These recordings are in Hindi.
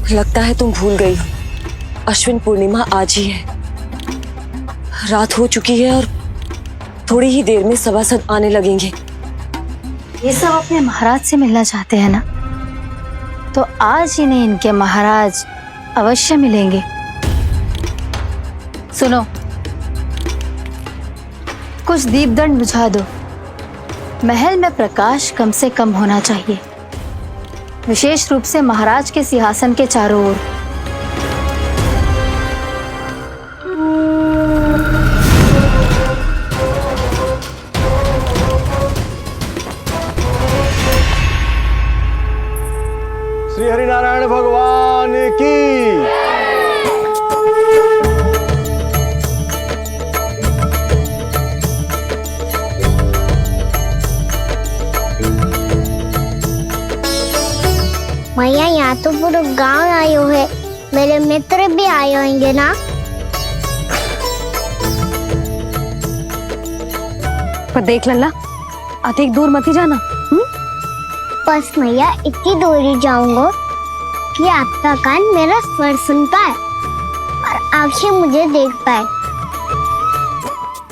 लगता है तुम भूल गई हो, अश्विन पूर्णिमा आज ही है। रात हो चुकी है और थोड़ी ही देर में सभासद आने लगेंगे। ये सब अपने महाराज से मिलना चाहते हैं ना, तो आज इन्हें इनके महाराज अवश्य मिलेंगे। सुनो, कुछ दीपदंड बुझा दो। महल में प्रकाश कम से कम होना चाहिए, विशेष रूप से महाराज के सिंहासन के चारों ओर। श्री हरिनारायण भगवान की। भैया यहाँ तो पूरा गांव आयो है, मेरे मित्र भी आए होंगे ना। पर देख लल्ला, अधिक दूर मत ही जाना। बस भैया इतनी दूर ही जाऊंगा कि आपका कान मेरा स्वर सुन पाए और आंखें मुझे देख पाए।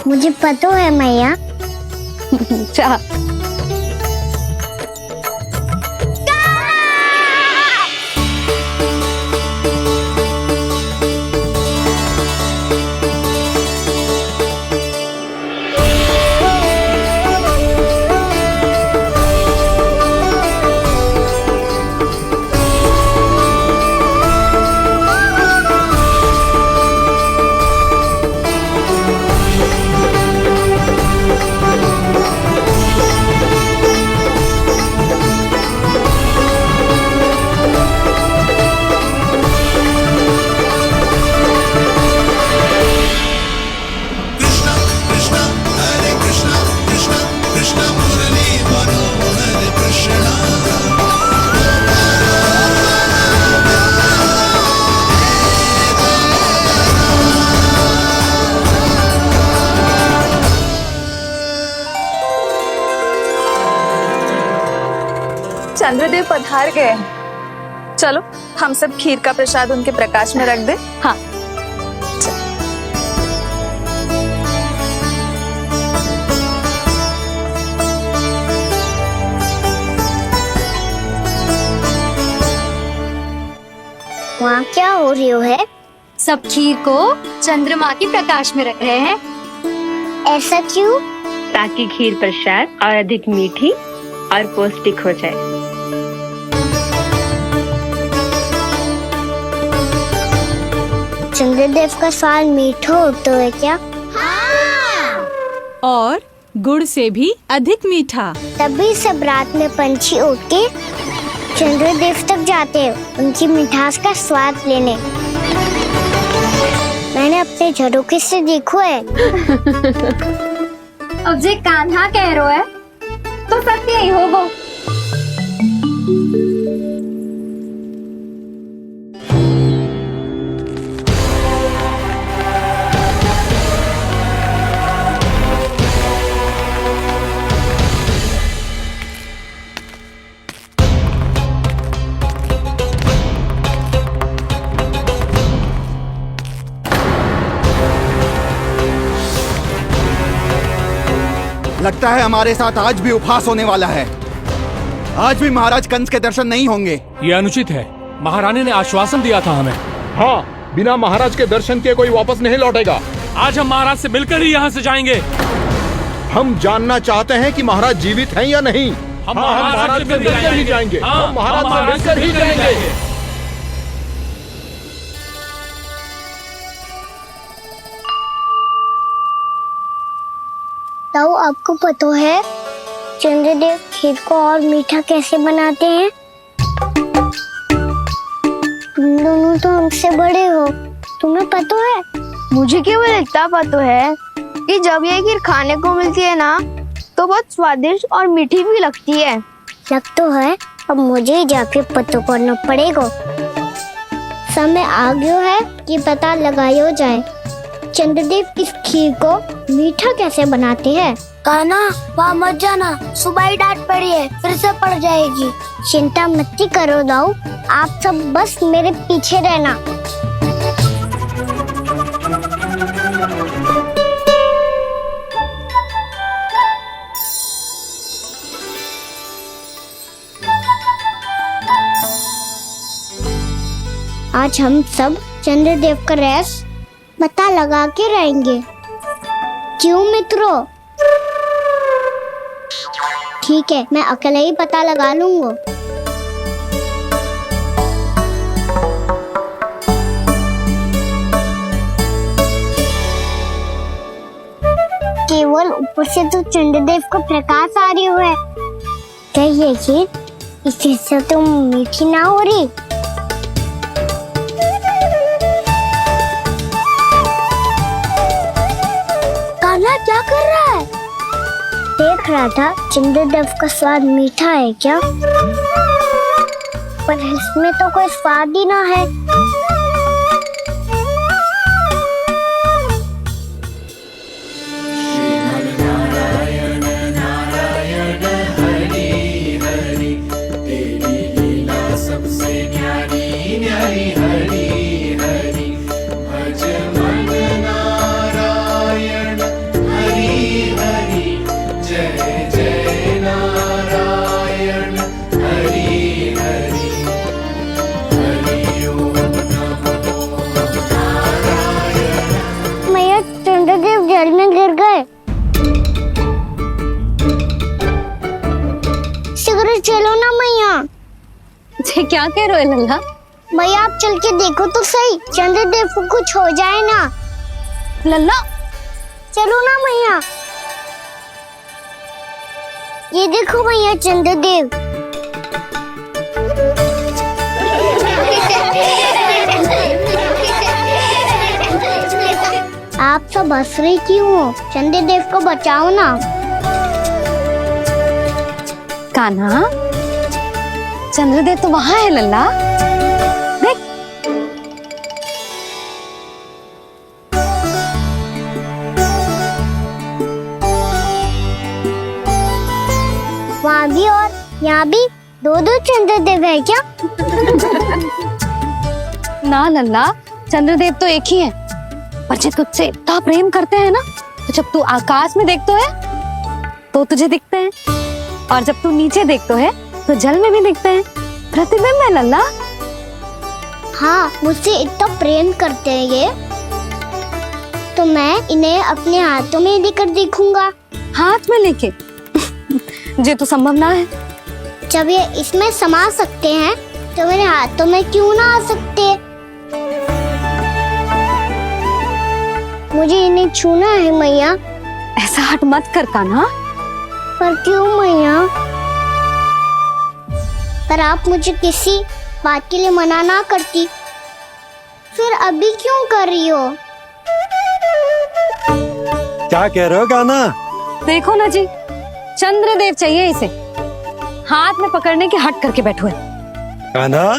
मुझे पता है मैया। चाह चंद्रदेव पधार गए हैं। चलो हम सब खीर का प्रसाद उनके प्रकाश में रख दें। हाँ। वहाँ क्या हो रही है? सब खीर को चंद्रमा की प्रकाश में रख रहे हैं। ऐसा क्यों? ताकि खीर प्रसाद और अधिक मीठी और पौष्टिक हो जाए। चंद्रदेव का स्वाद मीठा होता है क्या? हाँ। और गुड़ से भी अधिक मीठा। तभी सब रात में पंछी उड़ के चंद्रदेव तक जाते हैं उनकी मिठास का स्वाद लेने। मैंने अपने झरोखे से देखो है। अब जे कान्हा कह रहा है तो सत्य ही होगा। लगता है हमारे साथ आज भी उपहास होने वाला है। आज भी महाराज कंस के दर्शन नहीं होंगे। ये अनुचित है। महारानी ने आश्वासन दिया था हमें। हाँ, बिना महाराज के दर्शन के कोई वापस नहीं लौटेगा। आज हम महाराज से मिलकर ही यहाँ से जाएंगे। हम जानना चाहते हैं कि महाराज जीवित हैं या नहीं। हम महाराज से मिलकर ही जाएंगे। हम महाराज से मिलकर ही जाएंगे। ताऊ, आपको पता है चंद्रदेव खीर को और मीठा कैसे बनाते हैं? तुम दोनों तो हमसे बड़े हो, तुम्हें पता है? मुझे केवल इतना पता है कि जब ये खीर खाने को मिलती है ना तो बहुत स्वादिष्ट और मीठी भी लगती है। लग तो है, अब मुझे जाके पता करना पड़ेगा। समय आ गया है कि पता लगाया जाए चंद्रदेव इस खीर को मीठा कैसे बनाते हैं। कान्हा, वहाँ मत जाना, सुबह ही डांट पड़ी है, फिर से पड़ जाएगी। चिंता मत करो दाऊ, आप सब बस मेरे पीछे रहना। आज हम सब चंद्रदेव का रहस्य पता लगा के रहेंगे। क्यों मित्रों? ठीक है, मैं अकेले ही पता लगा लूंगा। केवल ऊपर से तो चंद्रदेव का प्रकाश आ रही है। क्या ये खीर इसी से तो मीठी ना हो रही? कान्हा क्या कर रहा है? देख रहा था चंद्रदेव का स्वाद मीठा है क्या, पर इसमें तो कोई स्वाद ही ना है। चंद्रदेव जल में गिर गए। शीघ्र चलो ना मैया। क्या कह रहे हो लल्ला? मैया आप चल के देखो तो सही, चंद्रदेव को कुछ हो जाए ना। लल्ला चलो ना मैया। ये देखो मैया चंद्रदेव। आप सब हंस रही क्यों हो? चंद्रदेव को बचाओ ना। कान्हा, चंद्रदेव तो वहां है लल्ला, देख। वहाँ भी और यहाँ भी दो चंद्रदेव है क्या? ना लल्ला, चंद्रदेव तो एक ही है। पर जब तुझसे इतना प्रेम करते हैं ना, तो जब तू आकाश में देखते है तो तुझे दिखते हैं, और जब तू नीचे देखते है तो जल में भी दिखते हैं। प्रतिबिंब है लल्ला। हाँ, मुझसे इतना प्रेम करते हैं ये, तो मैं इन्हें अपने हाथों में लेकर देखूंगा। हाथ में लेके? ये तो संभव ना है। जब ये इसमें समा सकते हैं तो मेरे हाथों में क्यों ना आ सकते? मुझे इन्हें छूना है मैया। ऐसा हट मत कर कान्हा। पर क्यों मैया? पर आप मुझे किसी बात के लिए मना ना करती, फिर अभी क्यों कर रही हो? क्या कह रहे हो कान्हा? देखो ना जी, चंद्रदेव चाहिए इसे, हाथ में पकड़ने के हट करके बैठो है। कान्हा,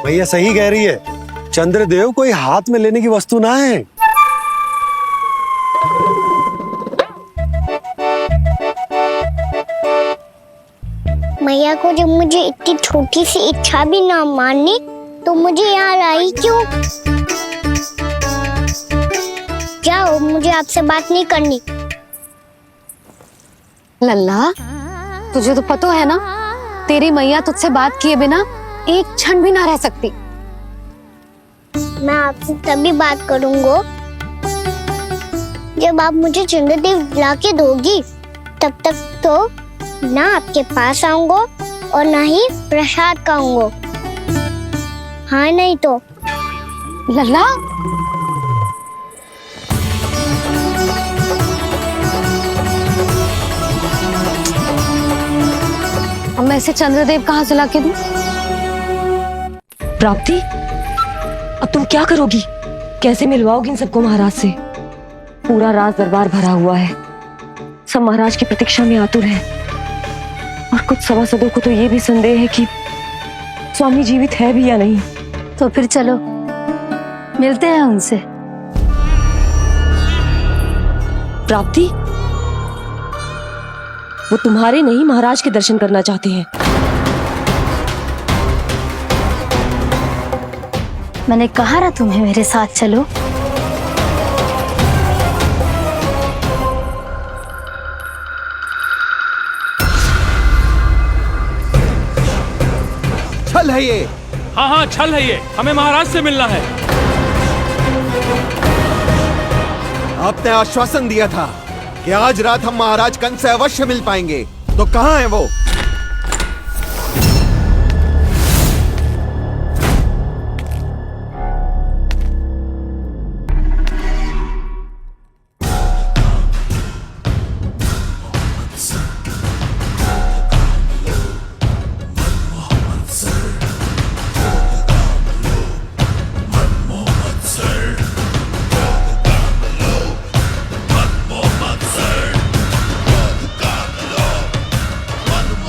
भैया सही कह रही है, चंद्रदेव कोई हाथ में लेने की वस्तु ना है। मैया को जब मुझे इतनी छोटी सी इच्छा भी ना माननी, तो मुझे यहाँ लाई क्यों? जाओ, मुझे आपसे बात नहीं करनी। लल्ला, तुझे तो पता है ना, तेरी मैया तुझसे बात किए बिना एक क्षण भी ना रह सकती। मैं आपसे तभी बात करूंगा जब आप मुझे चंद्रदेव ला के दोगी। तब तक तो ना आपके पास आऊंगा और ना ही प्रसाद खाऊंगा। हाँ नहीं तो? लल्ला, अब मैं इसे चंद्रदेव कहाँ से लाके दूं? प्राप्ति, अब तुम क्या करोगी? कैसे मिलवाओगी इन सबको महाराज से? पूरा राज दरबार भरा हुआ है, सब महाराज की प्रतीक्षा में आतुर हैं। और कुछ सभासदों को तो ये भी संदेह है कि स्वामी जीवित है भी या नहीं। तो फिर चलो मिलते हैं उनसे। प्राप्ति, वो तुम्हारे नहीं महाराज के दर्शन करना चाहते हैं। मैंने कहा ना तुम्हें मेरे साथ चलो। छल है ये। हाँ हाँ छल है ये, हमें महाराज से मिलना है। आपने आश्वासन दिया था कि आज रात हम महाराज कंस से अवश्य मिल पाएंगे, तो कहाँ है वो?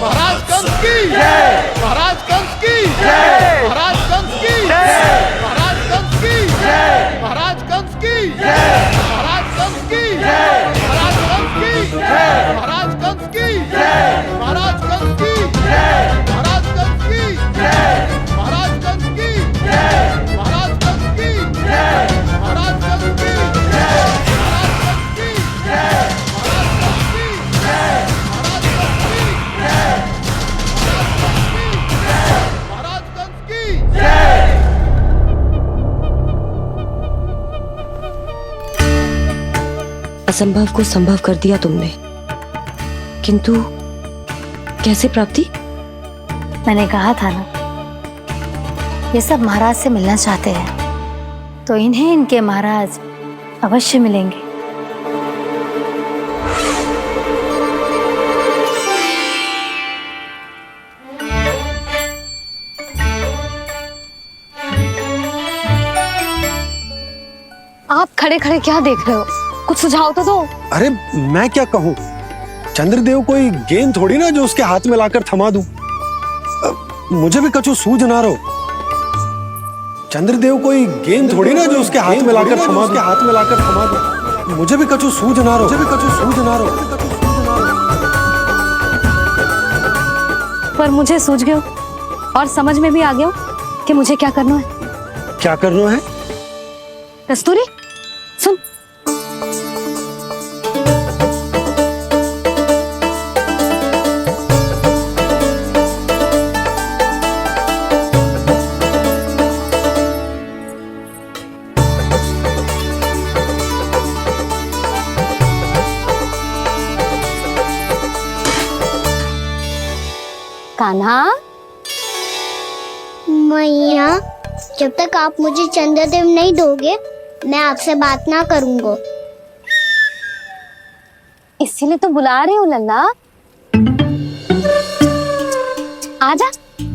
महाराज कंस की जय, महाराज कंस की जय, महाराज कंस की जय, महाराज कंस की जय, महाराज कंस की जय, महाराज कंस की जय, महाराज कंस की जय, महाराज कंस की जय, महाराज कंस की जय, महाराज कंस की जय, महाराज कंस की जय, महाराज कंस की जय, महाराज कंस की जय, महाराज कंस की जय, महाराज कंस की जय, महाराज कंस की जय, महाराज कंस की जय। असंभव को संभव कर दिया तुमने, किंतु कैसे प्राप्ति? मैंने कहा था ना, ये सब महाराज से मिलना चाहते हैं, तो इन्हें इनके महाराज अवश्य मिलेंगे। आप खड़े खड़े क्या देख रहे हो? कुछ सुझाव तो दो। अरे मैं क्या कहूँ, चंद्रदेव कोई गेंद थोड़ी ना जो उसके हाथ में लाकर थमा दूं। मुझे भी कछु सूझ ना रहो। चंद्रदेव कोई गेंद थोड़ी ना जो उसके हाथ में लाकर थमा दूं। मुझे भी कछु सूझ ना रहो। पर मुझे सूझ गयो और समझ में भी आ गया कि मुझे क्या करना है। क्या करना है? कस्तूरी सुन, कान्हा। मैया, जब तक आप मुझे चंद्रदेव नहीं दोगे, मैं आपसे बात ना करूंगा। इसीलिए तो बुला रही हूँ लल्ला। आजा,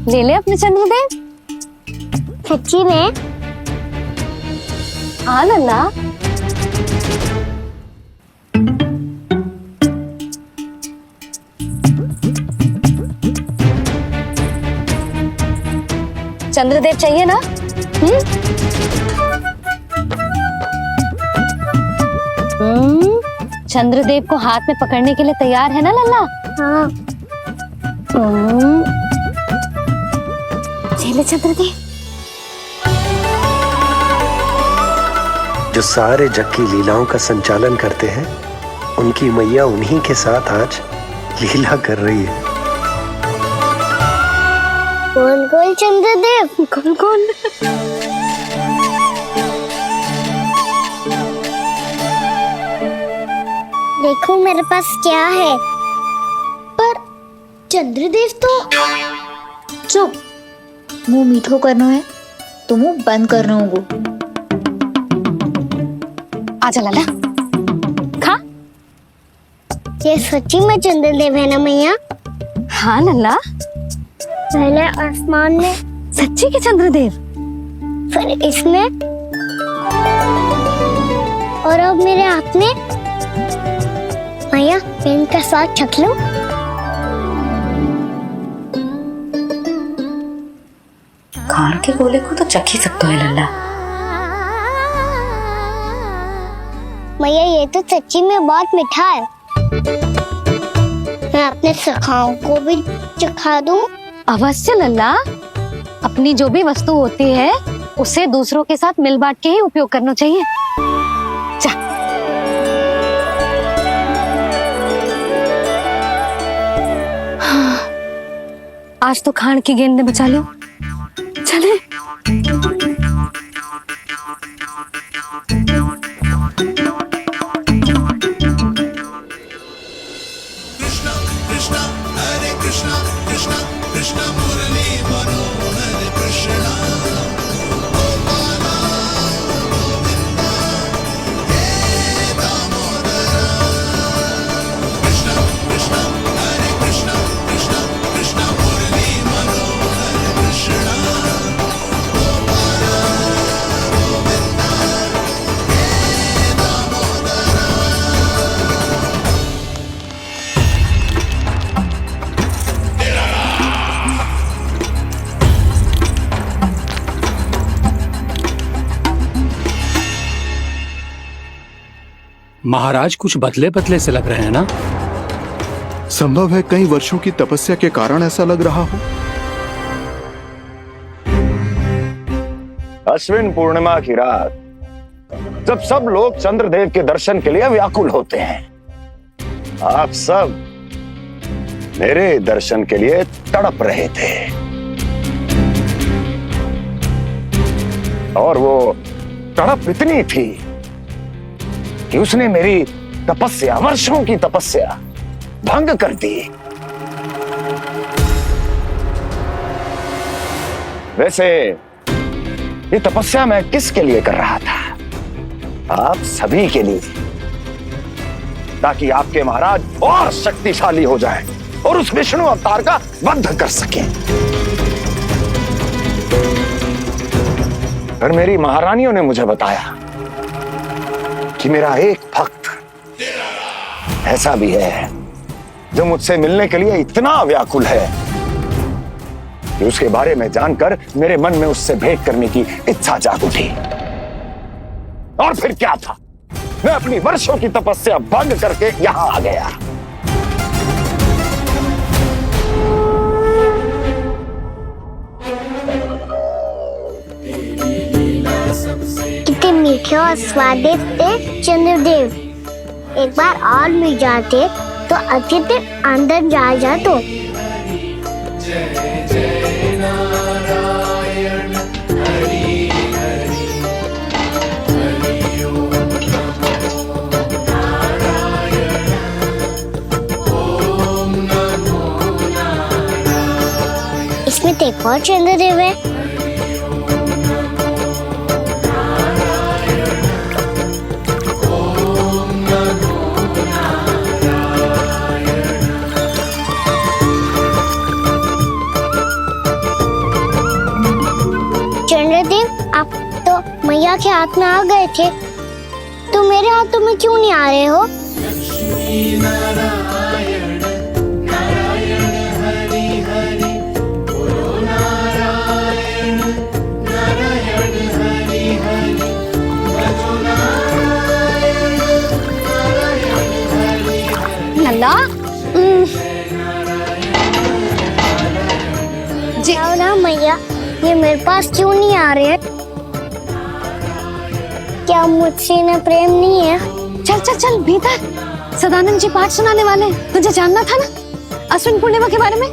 ले ले अपने चंद्रदेव। सच्ची में? हाँ लल्ला। चंद्रदेव चाहिए ना? चंद्रदेव को हाथ में पकड़ने के लिए तैयार है ना लल्ला? हाँ। ले चंद्रदेव। जो सारे जग की लीलाओं का संचालन करते हैं, उनकी मैया उन्हीं के साथ आज लीला कर रही है। गोल गोल चंद्रदेव, गोल गोल। देखो मेरे पास क्या है। पर चंद्रदेव तो चुप, मुंह मीठो करना है तो मुंह बंद करना होगा। आजा लल्ला, खा। ये सच्ची में चंद्रदेव है ना मैया? हाँ लल्ला, पहले आसमान में, सच्ची के चंद्रदेव, फिर इसमें, और अब मेरे हाथ में। मैया, मैं इनका स्वाद चख लूं? खान के गोले को तो चख ही सकते है लल्ला। मैया, ये तो सच्ची में बहुत मीठा है। मैं अपने सखाओं को भी चखा दूं? अवश्य लल्ला। अपनी जो भी वस्तु होती है उसे दूसरों के साथ मिल बांट के ही उपयोग करना चाहिए। जा। आज तो खान की गेंद ने बचा लो। चले। महाराज कुछ बदले बदले से लग रहे हैं ना? संभव है कई वर्षों की तपस्या के कारण ऐसा लग रहा हो। अश्विन पूर्णिमा की रात जब सब लोग चंद्रदेव के दर्शन के लिए व्याकुल होते हैं, आप सब मेरे दर्शन के लिए तड़प रहे थे। और वो तड़प इतनी थी कि उसने मेरी तपस्या, वर्षों की तपस्या भंग कर दी। वैसे ये तपस्या मैं किसके लिए कर रहा था? आप सभी के लिए, ताकि आपके महाराज और शक्तिशाली हो जाएं और उस विष्णु अवतार का वध कर सकें। पर मेरी महारानियों ने मुझे बताया कि मेरा एक भक्त ऐसा भी है जो मुझसे मिलने के लिए इतना व्याकुल है कि उसके बारे में जानकर मेरे मन में उससे भेंट करने की इच्छा जाग उठी। और फिर क्या था, मैं अपनी वर्षों की तपस्या भंग करके यहां आ गया। कितने मीठे और स्वादिष्ट थे चंद्रदेव। एक बार और मिल जाते तो अच्छे से अंदर जा जातो। इसमें तो एक और चंद्रदेव है। चंद्रदेव, आप तो मैया के हाथ में आ गए थे, तो मेरे हाथों में क्यों नहीं आ रहे हो? लल्ला जी ना मैया, ये मेरे पास क्यों नहीं आ रहे? क्या मुझसे इन्हें प्रेम नहीं है? चल चल चल भीतर, सदानंद जी पाठ सुनाने वाले हैं। तुझे जानना था ना अश्विन पूर्णिमा के बारे में?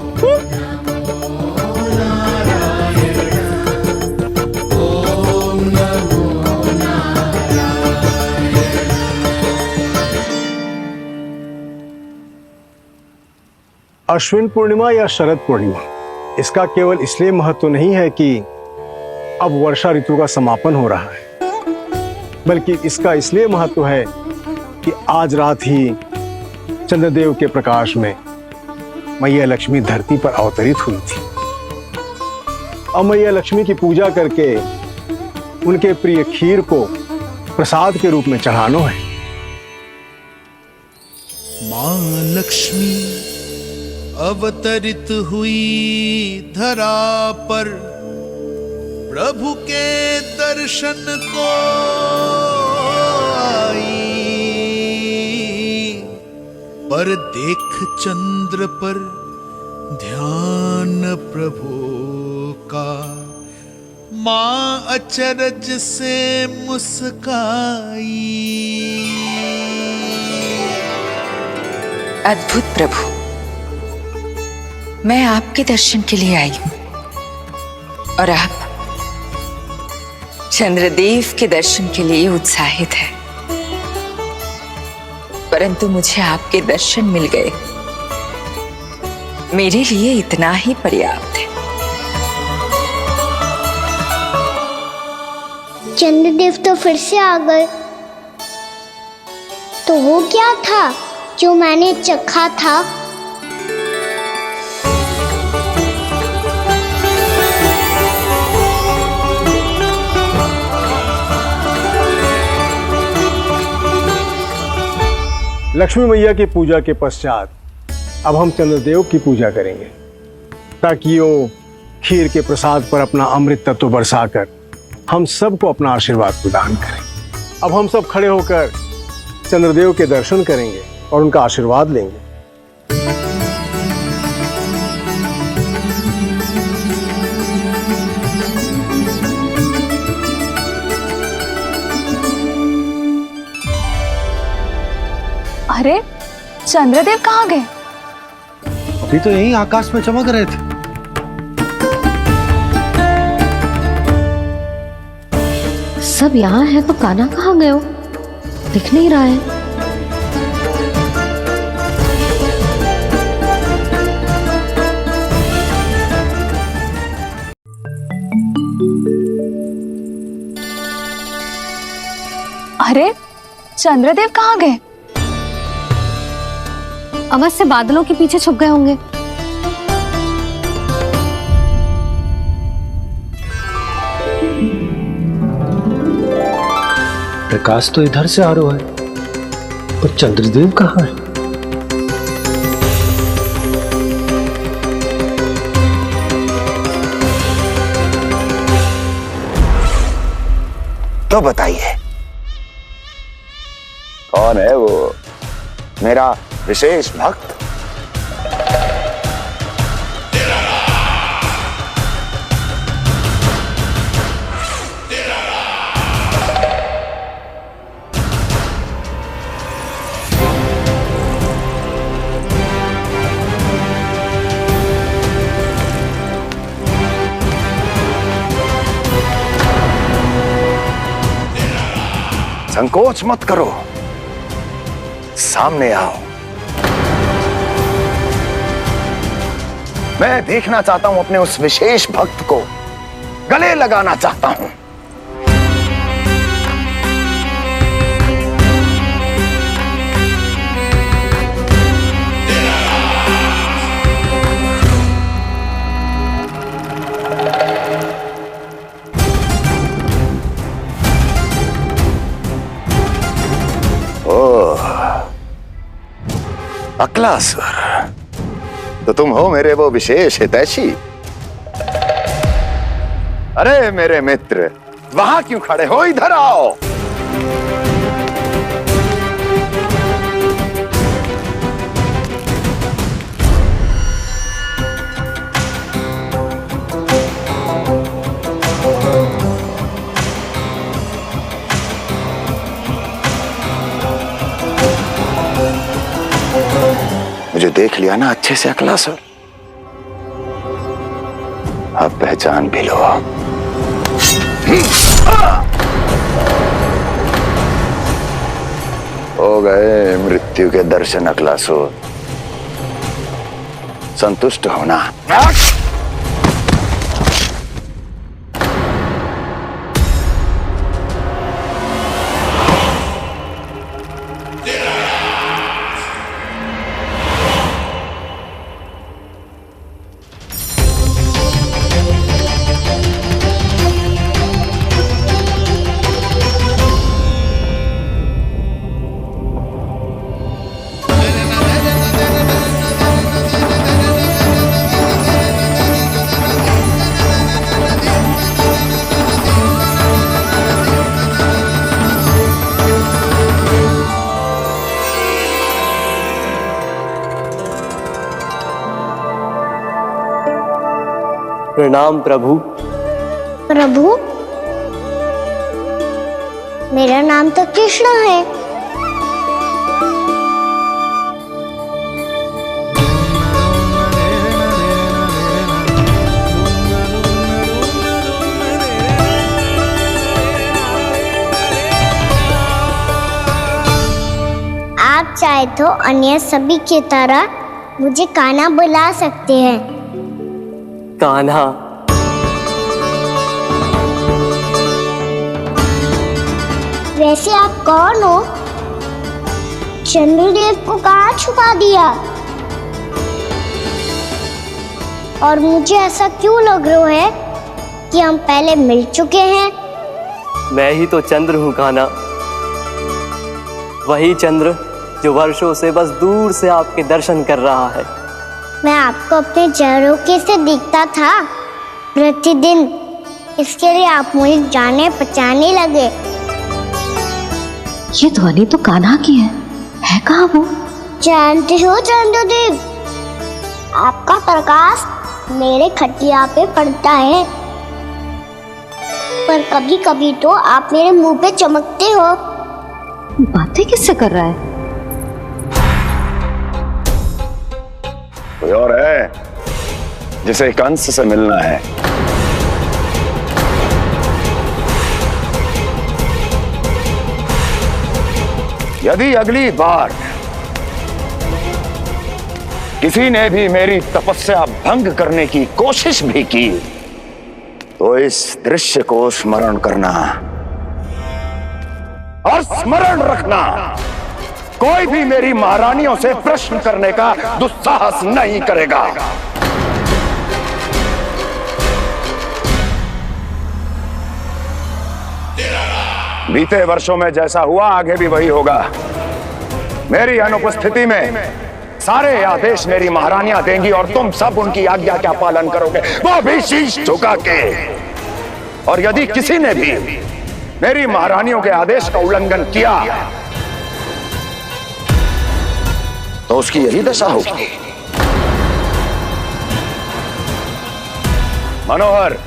अश्विन पूर्णिमा या शरद पूर्णिमा, इसका केवल इसलिए महत्व नहीं है कि अब वर्षा ऋतु का समापन हो रहा है, बल्कि इसका इसलिए महत्व है कि आज रात ही चंद्रदेव के प्रकाश में मैया लक्ष्मी धरती पर अवतरित हुई थी। अब मैया लक्ष्मी की पूजा करके उनके प्रिय खीर को प्रसाद के रूप में चढ़ाना है। मां लक्ष्मी अवतरित हुई धरा पर, प्रभु के दर्शन को आई, पर देख चंद्र पर ध्यान प्रभु का, माँ अचरज से मुस्काई। अद्भुत प्रभु, मैं आपके दर्शन के लिए आई हूं और आप चंद्रदेव के दर्शन के लिए उत्साहित है, परंतु मुझे आपके दर्शन मिल गए, मेरे लिए इतना ही पर्याप्त है। चंद्रदेव तो फिर से आ गए। तो वो क्या था जो मैंने चखा था? लक्ष्मी मैया की पूजा के पश्चात अब हम चंद्रदेव की पूजा करेंगे, ताकि वो खीर के प्रसाद पर अपना अमृत तत्व बरसाकर हम सबको अपना आशीर्वाद प्रदान करें। अब हम सब खड़े होकर चंद्रदेव के दर्शन करेंगे और उनका आशीर्वाद लेंगे। अरे चंद्रदेव कहाँ गए? अभी तो यहीं आकाश में चमक रहे थे। सब यहाँ है तो कान्हा कहाँ गए हो? दिख नहीं रहा है। अरे चंद्रदेव कहाँ गए? अवश्य बादलों के पीछे छुप गए होंगे। प्रकाश तो इधर से आ रहा है, पर चंद्रदेव कहाँ है? तो बताइए, कौन है वो मेरा विशेष भक्त? संकोच मत करो, सामने आओ। मैं देखना चाहता हूं अपने उस विशेष भक्त को, गले लगाना चाहता हूं। अक्लासुर, तो तुम हो मेरे वो विशेष हितैषी। अरे मेरे मित्र, वहां क्यों खड़े हो? इधर आओ। मुझे देख लिया ना अच्छे से अक्लासुर? अब पहचान भी लो। हो गए मृत्यु के दर्शन अक्लासुर, संतुष्ट होना। प्रणाम प्रभु, प्रभु, मेरा नाम तो कृष्ण है। आप चाहे तो अन्य सभी की तरह मुझे कान्हा बुला सकते हैं। कान्हा? वैसे आप कौन हो? चंद्रदेव को कहाँ छुपा दिया? और मुझे ऐसा क्यों लग रहा है कि हम पहले मिल चुके हैं? मैं ही तो चंद्र हूँ कान्हा, वही चंद्र जो वर्षों से बस दूर से आपके दर्शन कर रहा है। मैं आपको अपने झरोखे से दिखता था प्रतिदिन, इसके लिए आप मुझे जाने पहचाने लगे। ये ध्वनि तो कान्हा की है कहाँ वो? जानते हो चंद्रदेव, आपका प्रकाश मेरे खटिया पे पड़ता है, पर कभी कभी तो आप मेरे मुंह पे चमकते हो। बातें किससे कर रहा है? कोई और है जिसे कंस से मिलना है? यदि अगली बार किसी ने भी मेरी तपस्या भंग करने की कोशिश भी की तो इस दृश्य को स्मरण करना और स्मरण रखना, कोई भी मेरी महारानियों से प्रश्न करने का दुस्साहस नहीं करेगा। बीते वर्षों में जैसा हुआ आगे भी वही होगा। मेरी अनुपस्थिति में सारे आदेश मेरी महारानियां देंगी और तुम सब उनकी आज्ञा का पालन करोगे, वो भी शीश झुका के। और यदि किसी ने भी मेरी महारानियों के आदेश का उल्लंघन किया तो उसकी यही दशा होगी। मनोहर,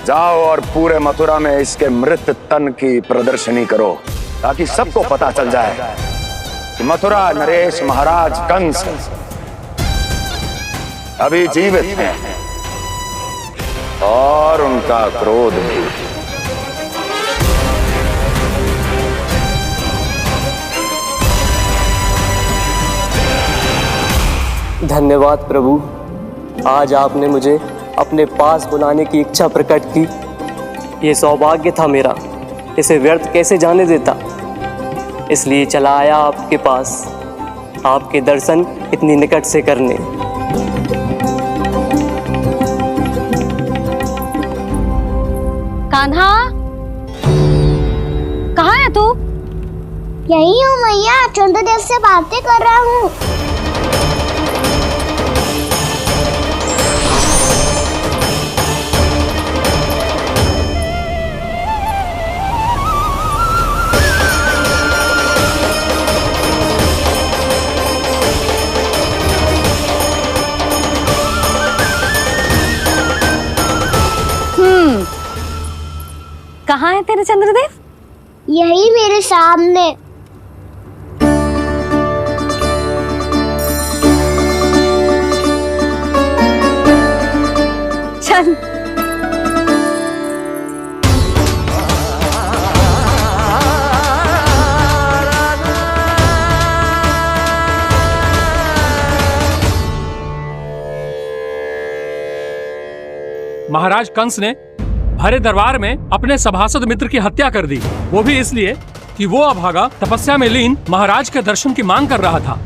जाओ और पूरे मथुरा में इसके मृत तन की प्रदर्शनी करो ताकि सबको पता चल जाए कि मथुरा नरेश महाराज कंस अभी जीवित हैं और उनका क्रोध भी। धन्यवाद प्रभु, आज आपने मुझे अपने पास बुलाने की इच्छा प्रकट की। ये सौभाग्य था मेरा, इसे व्यर्थ कैसे जाने देता। इसलिए चला आया आपके पास, आपके दर्शन इतनी निकट से करने। कान्हा, कहाँ है तू? यही हूँ मैया, चंद्रदेव से बातें कर रहा हूँ। कहाँ है तेरे चंद्रदेव? यही मेरे सामने। चल। महाराज कंस ने भरे दरबार में अपने सभासद मित्र की हत्या कर दी, वो भी इसलिए कि वो अभागा तपस्या में लीन महाराज के दर्शन की मांग कर रहा था।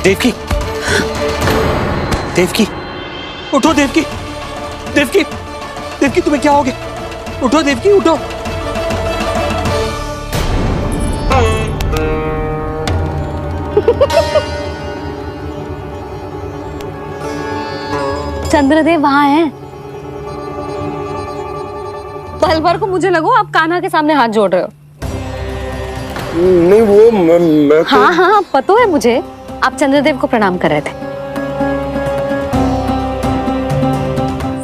देवकी, देवकी, उठो देवकी, देवकी, देवकी तुम्हें क्या हो गया? उठो देवकी, उठो। चंद्रदेव वहां हैं। पल भर को मुझे लगो आप कान्हा के सामने हाथ जोड़ रहे हो। नहीं वो मैं तो... हाँ हाँ पता है मुझे, आप चंद्रदेव को प्रणाम कर रहे थे।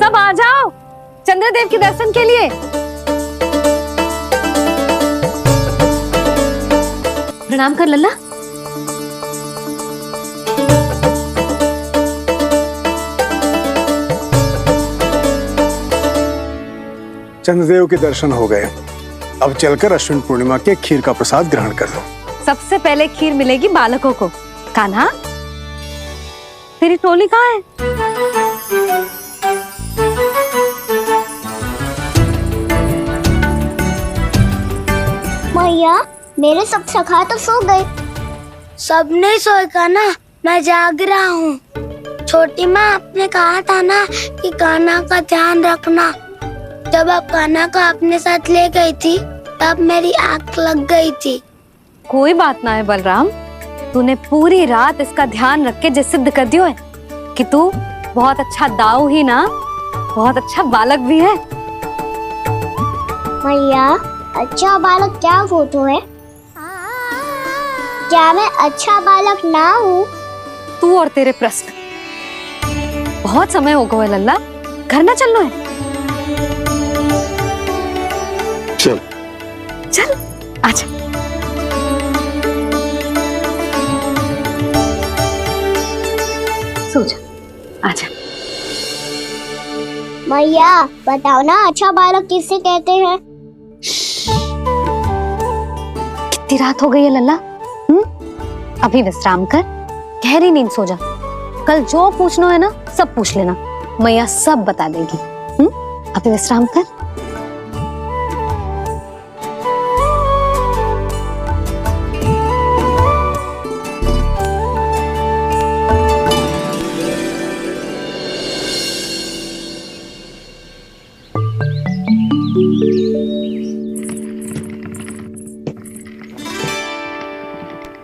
सब आ जाओ चंद्रदेव के दर्शन के लिए। प्रणाम कर लल्ला। चंद्रदेव के दर्शन हो गए, अब चलकर अश्विन पूर्णिमा के खीर का प्रसाद ग्रहण कर लो। सबसे पहले खीर मिलेगी बालकों को। कान्हा, तेरी टोली कहाँ है? मैया, मेरे सब सखा तो सो गए। सब नहीं सोए का ना, मैं जाग रहा हूँ। छोटी माँ, आपने कहा था ना कि कान्हा का ध्यान रखना। जब आप कान्हा को अपने साथ ले गई थी तब मेरी आंख लग गई थी। कोई बात ना है बलराम, तूने पूरी रात इसका ध्यान रख के जो सिद्ध कर दियो है कि तू बहुत अच्छा दाऊ ही ना, बहुत अच्छा बालक भी है। मैया, अच्छा बालक क्या फोटो है? क्या मैं अच्छा बालक ना हूँ? तू और तेरे प्रश्न। बहुत समय हो गया लल्ला, घर ना चलना है। चल चल आजा। सो जा, आजा। मैया, बताओ ना अच्छा बालक किसे कहते हैं? कितनी रात हो गई है लल्ला? अभी विश्राम कर, गहरी नींद सो जा। कल जो पूछना है ना सब पूछ लेना, मैया सब बता देगी। अभी विश्राम कर।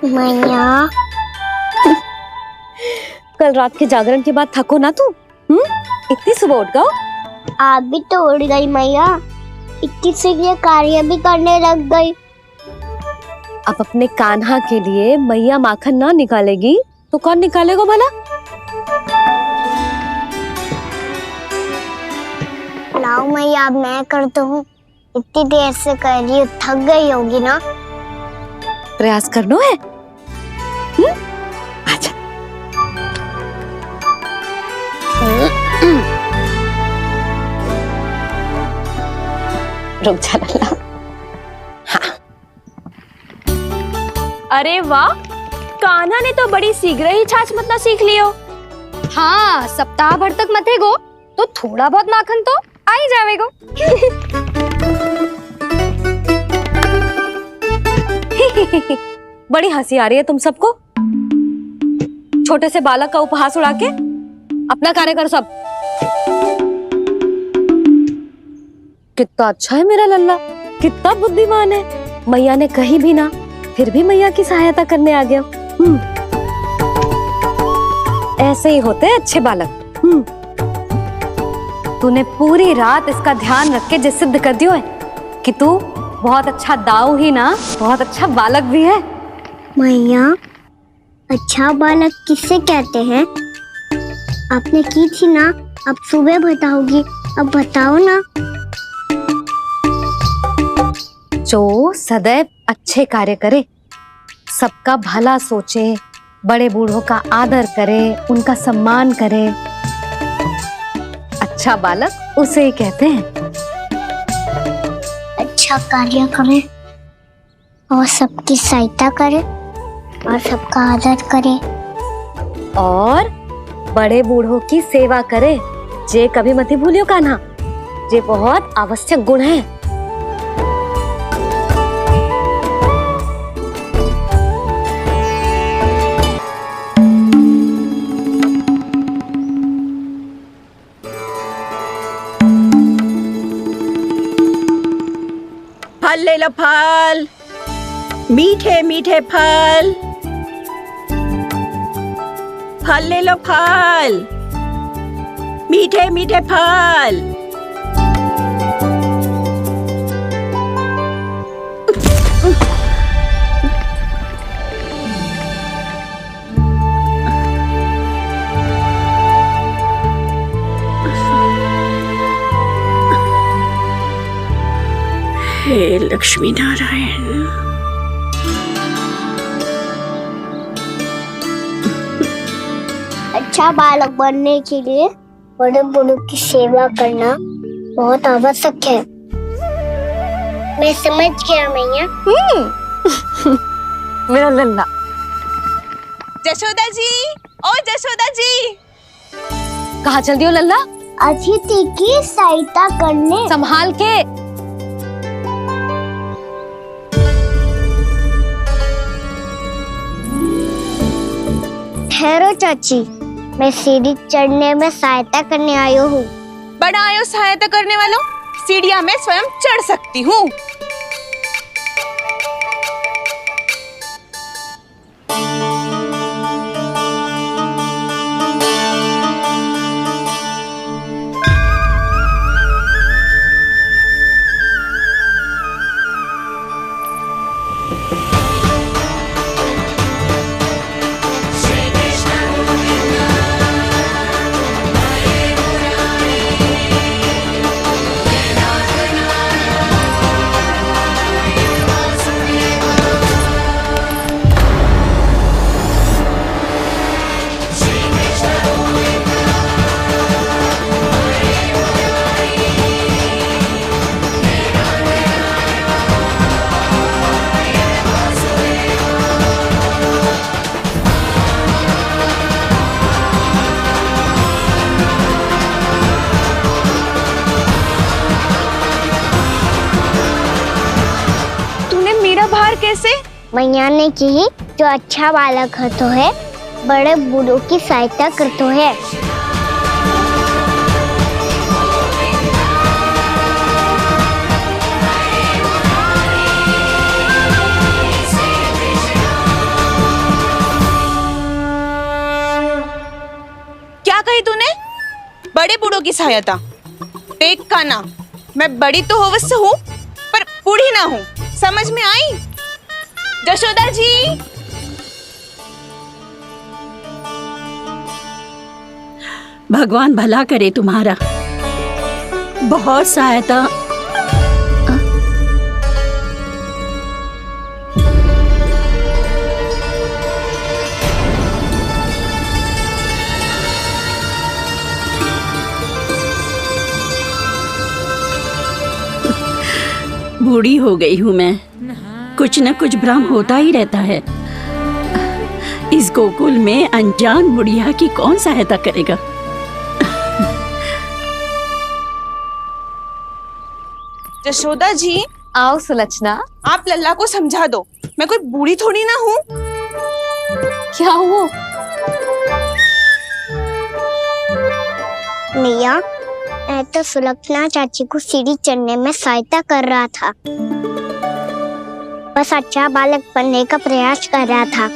मैया, कल रात के जागरण के बाद थको ना तू? इतनी सुबह उठ गओ? आप भी तो उड़ गई मैया, इतनी सी कार्य भी करने लग गई। अब अपने कान्हा के लिए मैया माखन ना निकालेगी तो कौन निकालेगा भला? लाओ मैया, अब मैं करता हूँ। इतनी देर से कर रही हूँ, थक गई होगी ना। प्रयास करना है। आजा। रुक जा लल्ला। हाँ। अरे वाह, कान्हा ने तो बड़ी शीघ्र ही छाछ मतना सीख लियो। हाँ, सप्ताह भर तक मतेगो तो थोड़ा बहुत माखन तो आ ही जावेगो। बड़ी हंसी आ रही है तुम सबको। छोटे से बालक का उपहास उड़ा के अपना कार्य करो सब। कितना अच्छा है मेरा लल्ला, कितना बुद्धिमान है। मैया ने कही भी ना, फिर भी मैया की सहायता करने आ गया। ऐसे ही होते हैं अच्छे बालक। तूने पूरी रात इसका ध्यान रख के जो सिद्ध कर दियो है कि तू बहुत अच्छा दाऊ ही ना, बहुत अच्छा बालक भी है। मैया, अच्छा बालक किससे कहते हैं? आपने की थी ना, अब सुबह बताओगी, अब बताओ ना। जो सदैव अच्छे कार्य करे, सबका भला सोचे, बड़े बूढ़ों का आदर करे, उनका सम्मान करे, अच्छा बालक उसे ही कहते हैं। अच्छा कार्य करे और सबकी सहायता करे और सबका आदर करे और बड़े बूढ़ों की सेवा करे। जे कभी मत भूलियो कान्हा, जे बहुत आवश्यक गुण है। फल ले लो, फल, मीठे मीठे फल, फल ले लो, फल, मीठे मीठे फल। हे लक्ष्मी नारायण, अच्छा बालक बनने के लिए बड़े बूढ़ों की सेवा करना बहुत आवश्यक है। मैं समझ गया मैया। मेरा लल्ला। जशोदा जी, ओ जशोदा जी, कहाँ चल दी हो लल्ला? अतिथि की सहायता करने। संभाल के। ठहरो चाची, मैं सीढ़ी चढ़ने में सहायता करने आई हूँ। बड़ा आयो सहायता करने वालों, सीढ़ियाँ मैं स्वयं चढ़ सकती हूँ। कैसे? मैया ने की जो अच्छा बालक तो है, बड़े बूढ़ों की सहायता करते है। क्या कही तूने? बड़े बूढ़ों की सहायता? देख काना, मैं बड़ी तो अवश्य हूँ पर बूढ़ी ना हूँ, समझ में आई? जशोदा जी, भगवान भला करे तुम्हारा। बहुत सहायता। बूढ़ी हो गई हूँ मैं, कुछ न कुछ भ्रम होता ही रहता है। इस गोकुल में अनजान बुढ़िया की कौन सहायता करेगा? जशोदा जी, आओ सुलक्षणा। आप लल्ला को समझा दो, मैं कोई बूढ़ी थोड़ी ना हूँ। क्या हुआ? मैया, मैं तो सुलक्षणा चाची को सीढ़ी चढ़ने में सहायता कर रहा था, बस अच्छा बालक बनने का प्रयास कर रहा था।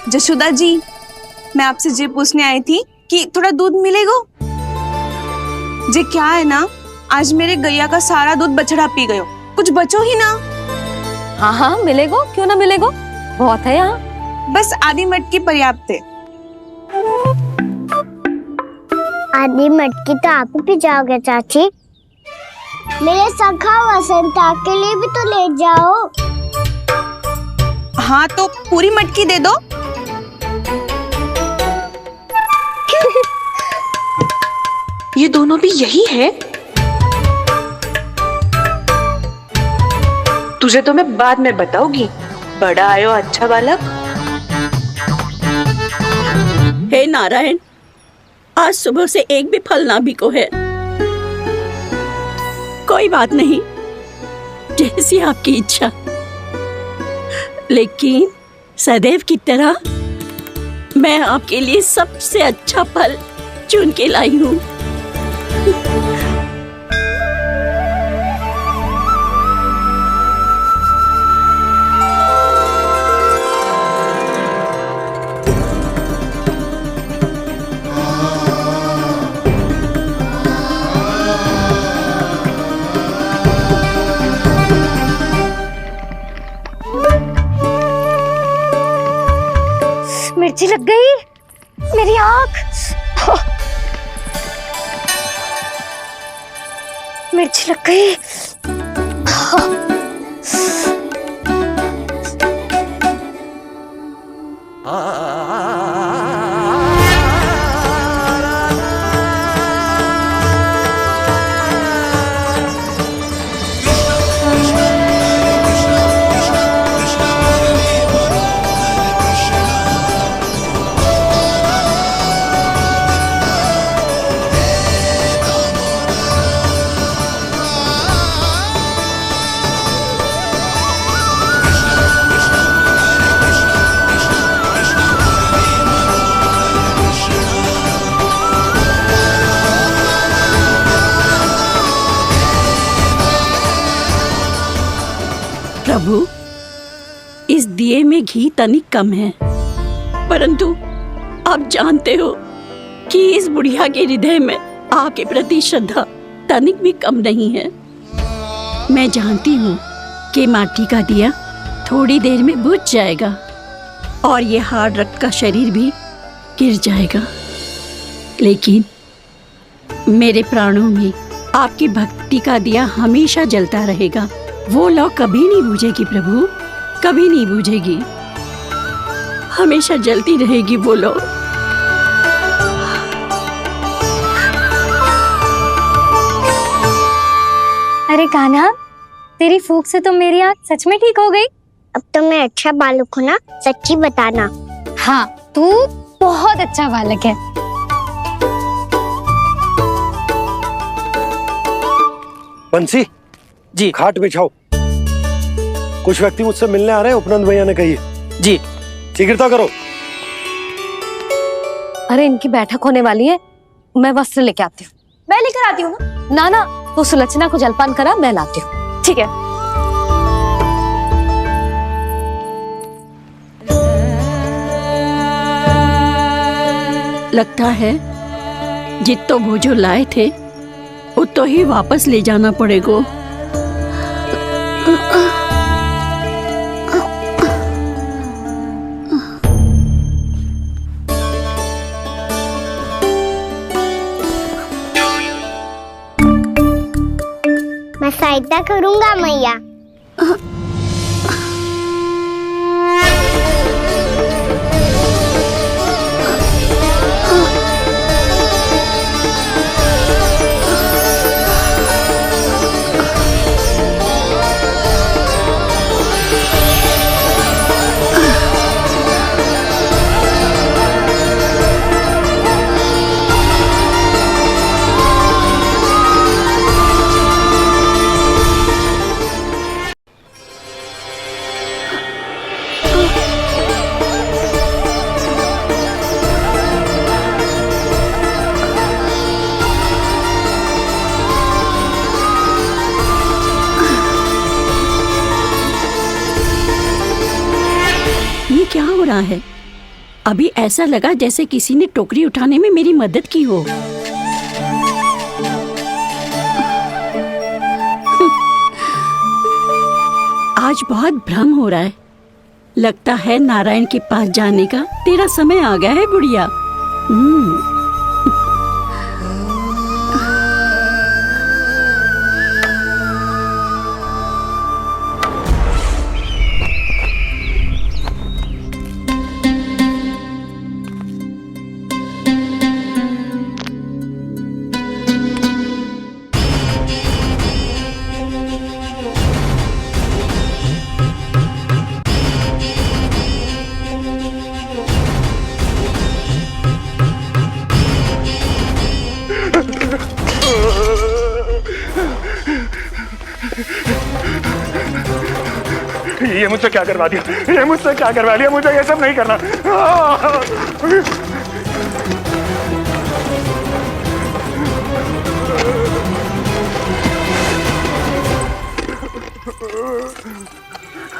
जशोदा जी, मैं आपसे ये पूछने आई थी कि थोड़ा दूध मिलेगा? जे क्या है ना, आज मेरे गैया का सारा दूध बछड़ा पी गयो, कुछ बचो ही ना। हाँ हाँ मिलेगा, क्यों ना मिलेगा, बहुत है यहाँ। बस आधी मटकी पर्याप्त है। आधी मटकी तो आप ही पी जाओगे चाची, मेरे सखा वसंता के लिए भी तो ले जाओ। हाँ तो पूरी मटकी दे दो। ये दोनों भी यही है? तुझे तो मैं बाद में बताऊंगी, बड़ा आयो अच्छा बालक। हे नारायण, आज सुबह से एक भी फल ना बिको है। कोई बात नहीं, जैसी आपकी इच्छा, लेकिन सदैव की तरह मैं आपके लिए सबसे अच्छा फल चुन के लाई हूँ। मिर्च लग गई। प्रभु, इस दिए में घी तनिक कम है, परंतु आप जानते हो कि इस बुढ़िया के हृदय में आपके प्रति श्रद्धा तनिक भी कम नहीं है। मैं जानती हूँ कि माटी का दिया थोड़ी देर में बुझ जाएगा और ये हार्ड रक्त का शरीर भी गिर जाएगा, लेकिन मेरे प्राणों में आपकी भक्ति का दिया हमेशा जलता रहेगा। वो लौ कभी नहीं बुझेगी प्रभु, कभी नहीं बुझेगी, हमेशा जलती रहेगी वो लौ। अरे कान्हा, तेरी फूंक से तो मेरी आँख सच में ठीक हो गई। अब तो मैं अच्छा बालक हूँ ना, सच्ची बताना। हाँ, तू बहुत अच्छा बालक है। बंसी जी, खाट बिछाओ। कुछ व्यक्ति मुझसे मिलने आ रहे हैं, उपनंद भैया ने कही है। जी, शीघ्रता करो। अरे इनकी बैठक होने वाली है, मैं वस्त्र लेके आती हूँ। मैं लेकर आती हूँ ना। ना, तो सुलक्षणा को जलपान करा, मैं लाती हूँ। ठीक है। लगता है जितो भोजो लाए थे उतो ही वापस ले जाना पड़ेगा। मैं सहायता करूंगा मैया। क्या हो रहा है? अभी ऐसा लगा जैसे किसी ने टोकरी उठाने में मेरी मदद की हो। आज बहुत भ्रम हो रहा है। लगता है नारायण के पास जाने का तेरा समय आ गया है बुढ़िया। ये मुझसे क्या करवा दिया? ये मुझसे क्या करवा लिया? मुझे ये सब नहीं करना।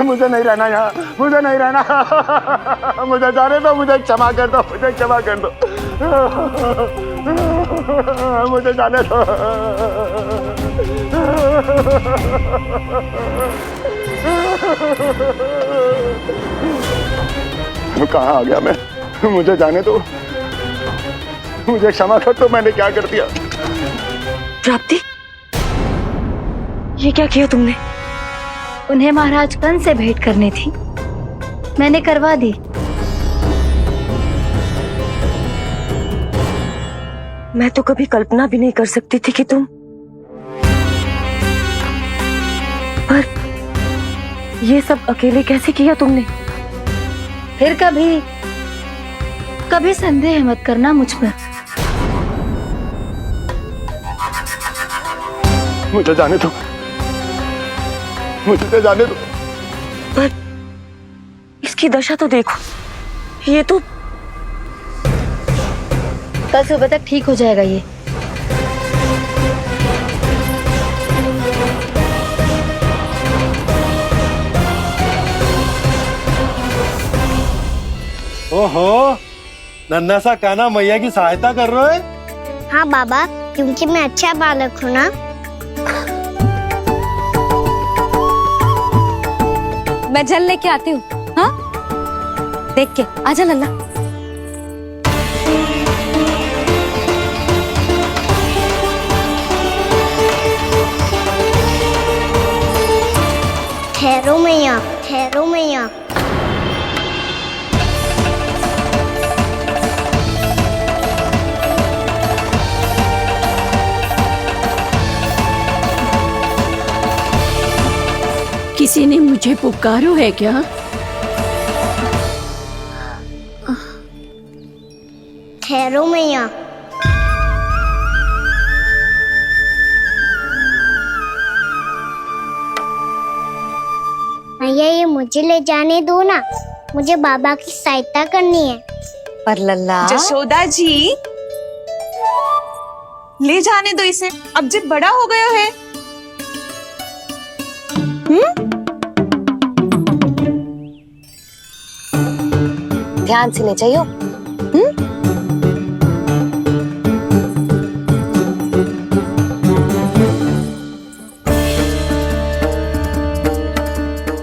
मुझे नहीं रहना यहाँ, मुझे नहीं रहना। मुझे जाने दो, मुझे क्षमा कर दो, मुझे क्षमा कर दो, मुझे जाने दो। कहाँ आ गया मैं? मुझे जाने दो, मुझे क्षमा कर दो। मैंने क्या कर दिया? प्राप्ति, ये क्या किया तुमने? उन्हें महाराज कंस से भेंट करनी थी, मैंने करवा दी। मैं तो कभी कल्पना भी नहीं कर सकती थी कि तुम, पर ये सब अकेले कैसे किया तुमने? फिर कभी संदेह मत करना मुझ पर। मुझे जाने दो, मुझे जाने दो। पर इसकी दशा तो देखो, ये तो कल सुबह तक ठीक हो जाएगा ये। ओहो, नन्हा सा कान्हा मैया की सहायता कर रहे हो? हाँ बाबा, क्योंकि मैं अच्छा बालक हूँ ना। मैं जल लेके आती हूँ। हाँ, देख के आजा लल्ला। ठहरो मैया, ठहरो मैया। किसी ने मुझे पुकारो है क्या? ठहरो मैया। मैया ये मुझे ले जाने दो ना, मुझे बाबा की सहायता करनी है। पर लल्ला। जशोदा जी, ले जाने दो इसे, अब जब बड़ा हो गया है। ध्यान से ले जाइयो।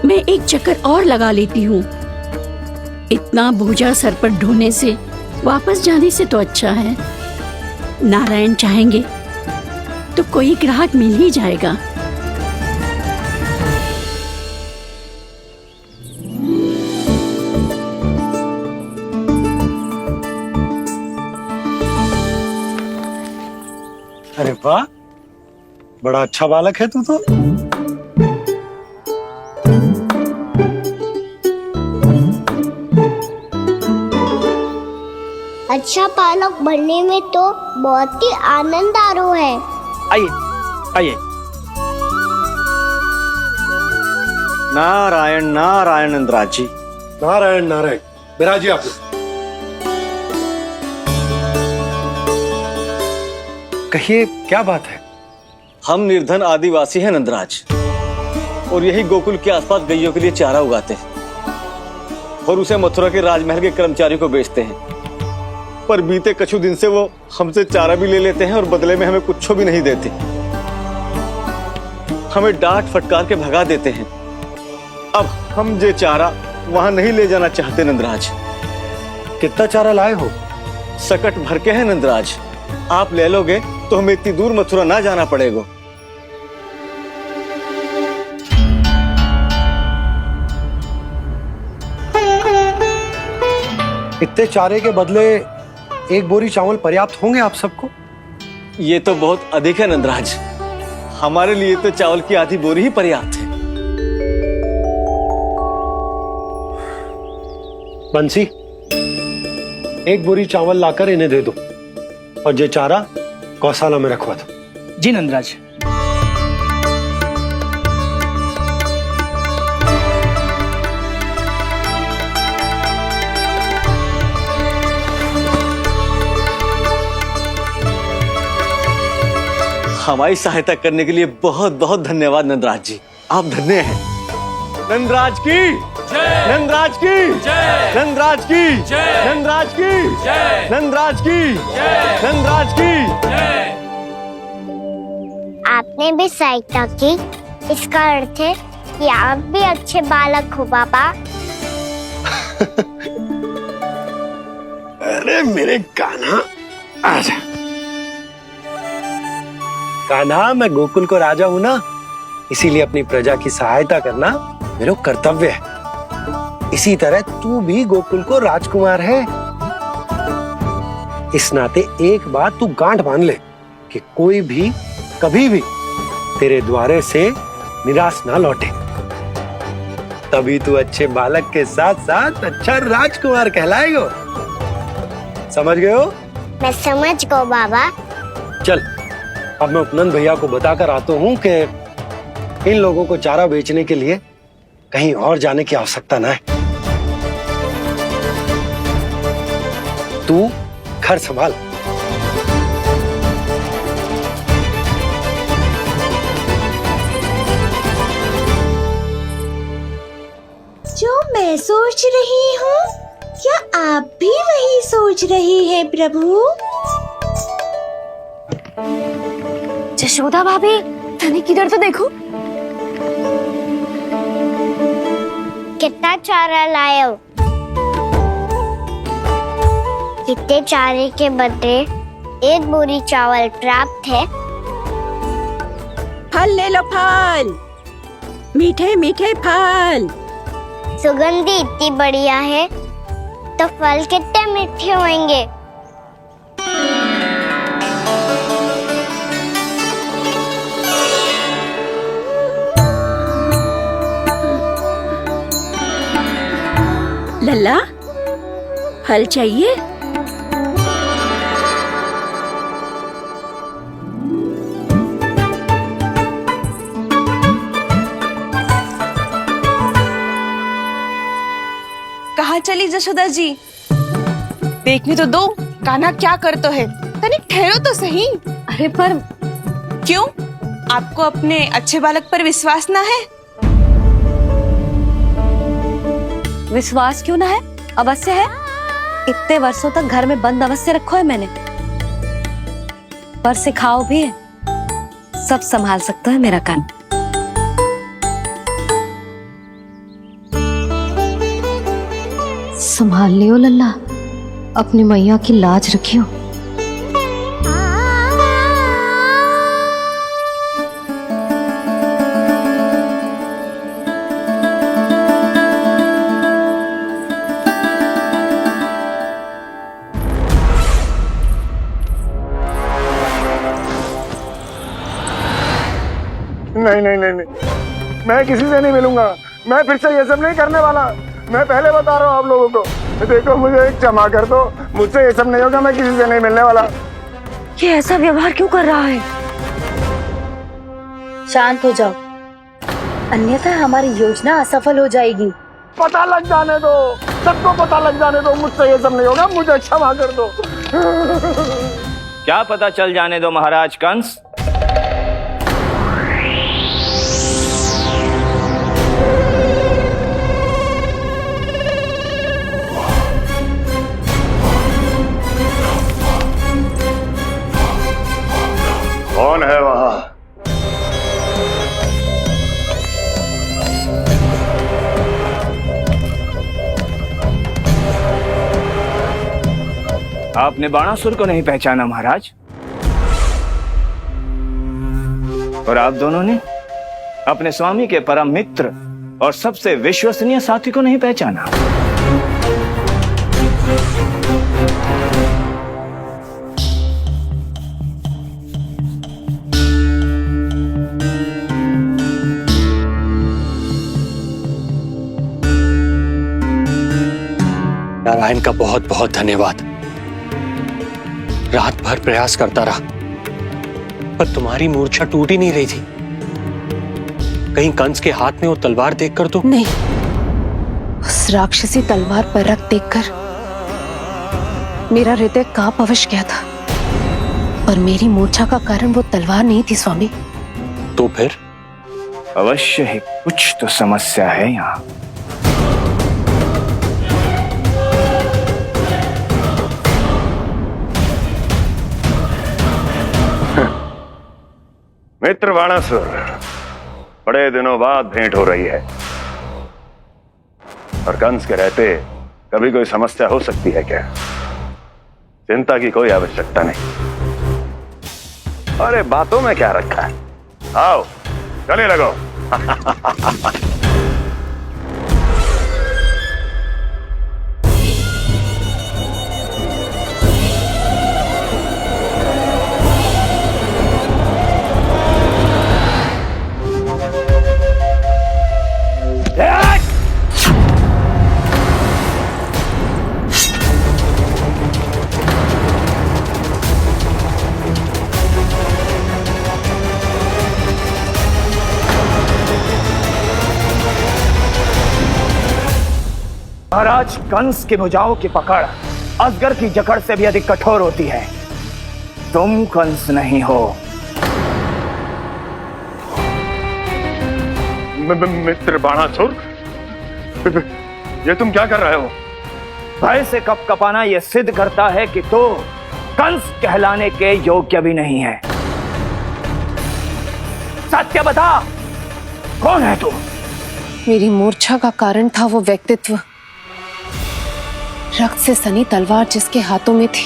मैं एक चक्कर और लगा लेती हूँ। इतना बोझा सर पर ढोने से वापस जाने से तो अच्छा है। नारायण चाहेंगे तो कोई ग्राहक मिल ही जाएगा। अरे वाह, बड़ा अच्छा बालक है तू तो। अच्छा बालक बनने में तो बहुत ही आनंद आ रहा है। आइए आइए। नारायण नारायण नंदराज जी। नारायण नारायण। बिराजिए आप लोग। कहिए क्या बात है? हम निर्धन आदिवासी हैं नंदराज, और यही गोकुल के आसपास गैयों के लिए चारा उगाते हैं और उसे मथुरा के राजमहल के कर्मचारियों को बेचते हैं। पर बीते कुछ दिन से वो हमसे चारा भी ले लेते हैं और बदले में हमें कुछ भी नहीं देते। हमें डांट फटकार के भगा देते हैं। अब हम ये चारा वहां नहीं ले जाना चाहते नंदराज। कितना चारा लाए हो? सकट भर के हैं नंदराज। आप ले लोगे तो हमें इतनी दूर मथुरा ना जाना पड़ेगा। इतने चारे के बदले एक बोरी चावल पर्याप्त होंगे आप सबको? ये तो बहुत अधिक है नंदराज। हमारे लिए तो चावल की आधी बोरी ही पर्याप्त है। बंसी, एक बोरी चावल लाकर इन्हें दे दो और ये चारा गौशाला में रखवा दो। जी नंदराज। हमारी सहायता करने के लिए बहुत बहुत धन्यवाद नंदराज जी। आप धन्य हैं। नंदराज की जय, नंदराज की जय, नंदराज की जय, नंदराज की जय, नंदराज की जय, नंदराज की जय। आपने भी सहायता की, इसका अर्थ है कि आप भी अच्छे बालक हो बाबा। अरे मेरे कान्हा, आजा। कान्हा, मैं गोकुल को राजा हूं ना, इसीलिए अपनी प्रजा की सहायता करना मेरा कर्तव्य है। इसी तरह तू भी गोकुल को राजकुमार है। इस नाते एक बात तू गांठ बांध ले कि कोई भी कभी भी तेरे द्वारे से निराश ना लौटे। तभी तू अच्छे बालक के साथ साथ अच्छा राजकुमार कहलाएगा। समझ गए हो? मैं समझ गो बाबा। चल अब मैं उपनंद भैया को बताकर आता हूँ कि इन लोगों को चारा बेचने के लिए कहीं और जाने की आवश्यकता ना है। तू घर संभाल। जो मैं सोच रही हूँ, क्या आप भी वही सोच रही हैं प्रभु? जशोदा भाभी, तनिक इधर तो देखो। कितना चारा लाए हो? इतने चारे के बदले 1 बोरी चावल प्राप्त है। फल ले लो, फल, मीठे मीठे फल। सुगंधी इतनी बढ़िया है तो फल कितने मीठे होंगे। लल्ला, फल चाहिए? कहाँ चली जशोदा जी? देखने तो दो कान्हा क्या करते है। तनिक ठहरो तो सही। अरे पर क्यों? आपको अपने अच्छे बालक पर विश्वास ना है? विश्वास क्यों ना है? अवश्य है। इतने वर्षों तक घर में बंद अवश्य रखो है मैंने, पर सिखाओ भी है। सब संभाल सकता है मेरा कान। संभाल लियो लल्ला, अपनी मैया की लाज रखियो। नहीं नहीं नहीं नहीं, मैं किसी से नहीं मिलूंगा। मैं फिर से ये सब नहीं करने वाला। मैं पहले बता रहा हूँ आप लोगों को। देखो मुझे एक क्षमा कर दो, मुझसे ये सब नहीं होगा। मैं किसी से नहीं मिलने वाला। ये ऐसा व्यवहार क्यों कर रहा है? शांत हो जाओ, अन्यथा हमारी योजना असफल हो जाएगी। पता लग जाने दो, सबको पता लग जाने दो। मुझसे ये सब नहीं होगा, मुझे क्षमा कर दो। क्या पता चल जाने दो महाराज कंस? कौन है वहां? आपने बाणासुर को नहीं पहचाना महाराज? और आप दोनों ने अपने स्वामी के परम मित्र और सबसे विश्वसनीय साथी को नहीं पहचाना? नारायण का बहुत बहुत धन्यवाद। रात भर प्रयास करता रहा, पर तुम्हारी मूर्छा टूट ही नहीं रही थी। कहीं कंस के हाथ में वो तलवार देखकर तो नहीं, उस राक्षसी तलवार पर रख देखकर मेरा हृदय कांप अवश्य गया था, पर मेरी मूर्छा का कारण वो तलवार नहीं थी स्वामी। तो फिर? अवश्य ही कुछ तो समस्या है यहाँ। मित्र बाणासुर, बड़े दिनों बाद भेंट हो रही है और कंस के रहते कभी कोई समस्या हो सकती है क्या? चिंता की कोई आवश्यकता नहीं। अरे बातों में क्या रखा है? आओ गले लगो। महाराज कंस की भुजाओं की पकड़ अजगर की जकड़ से भी अधिक कठोर होती है। तुम कंस नहीं हो। मित्र बाणासुर, ये तुम क्या कर रहे हो? भय से कपकपाना यह सिद्ध करता है कि तू कंस कहलाने के योग्य भी नहीं है। सत्य बता, कौन है तू? मेरी मूर्छा का कारण था वो व्यक्तित्व, रक्त से सनी तलवार जिसके हाथों में थी।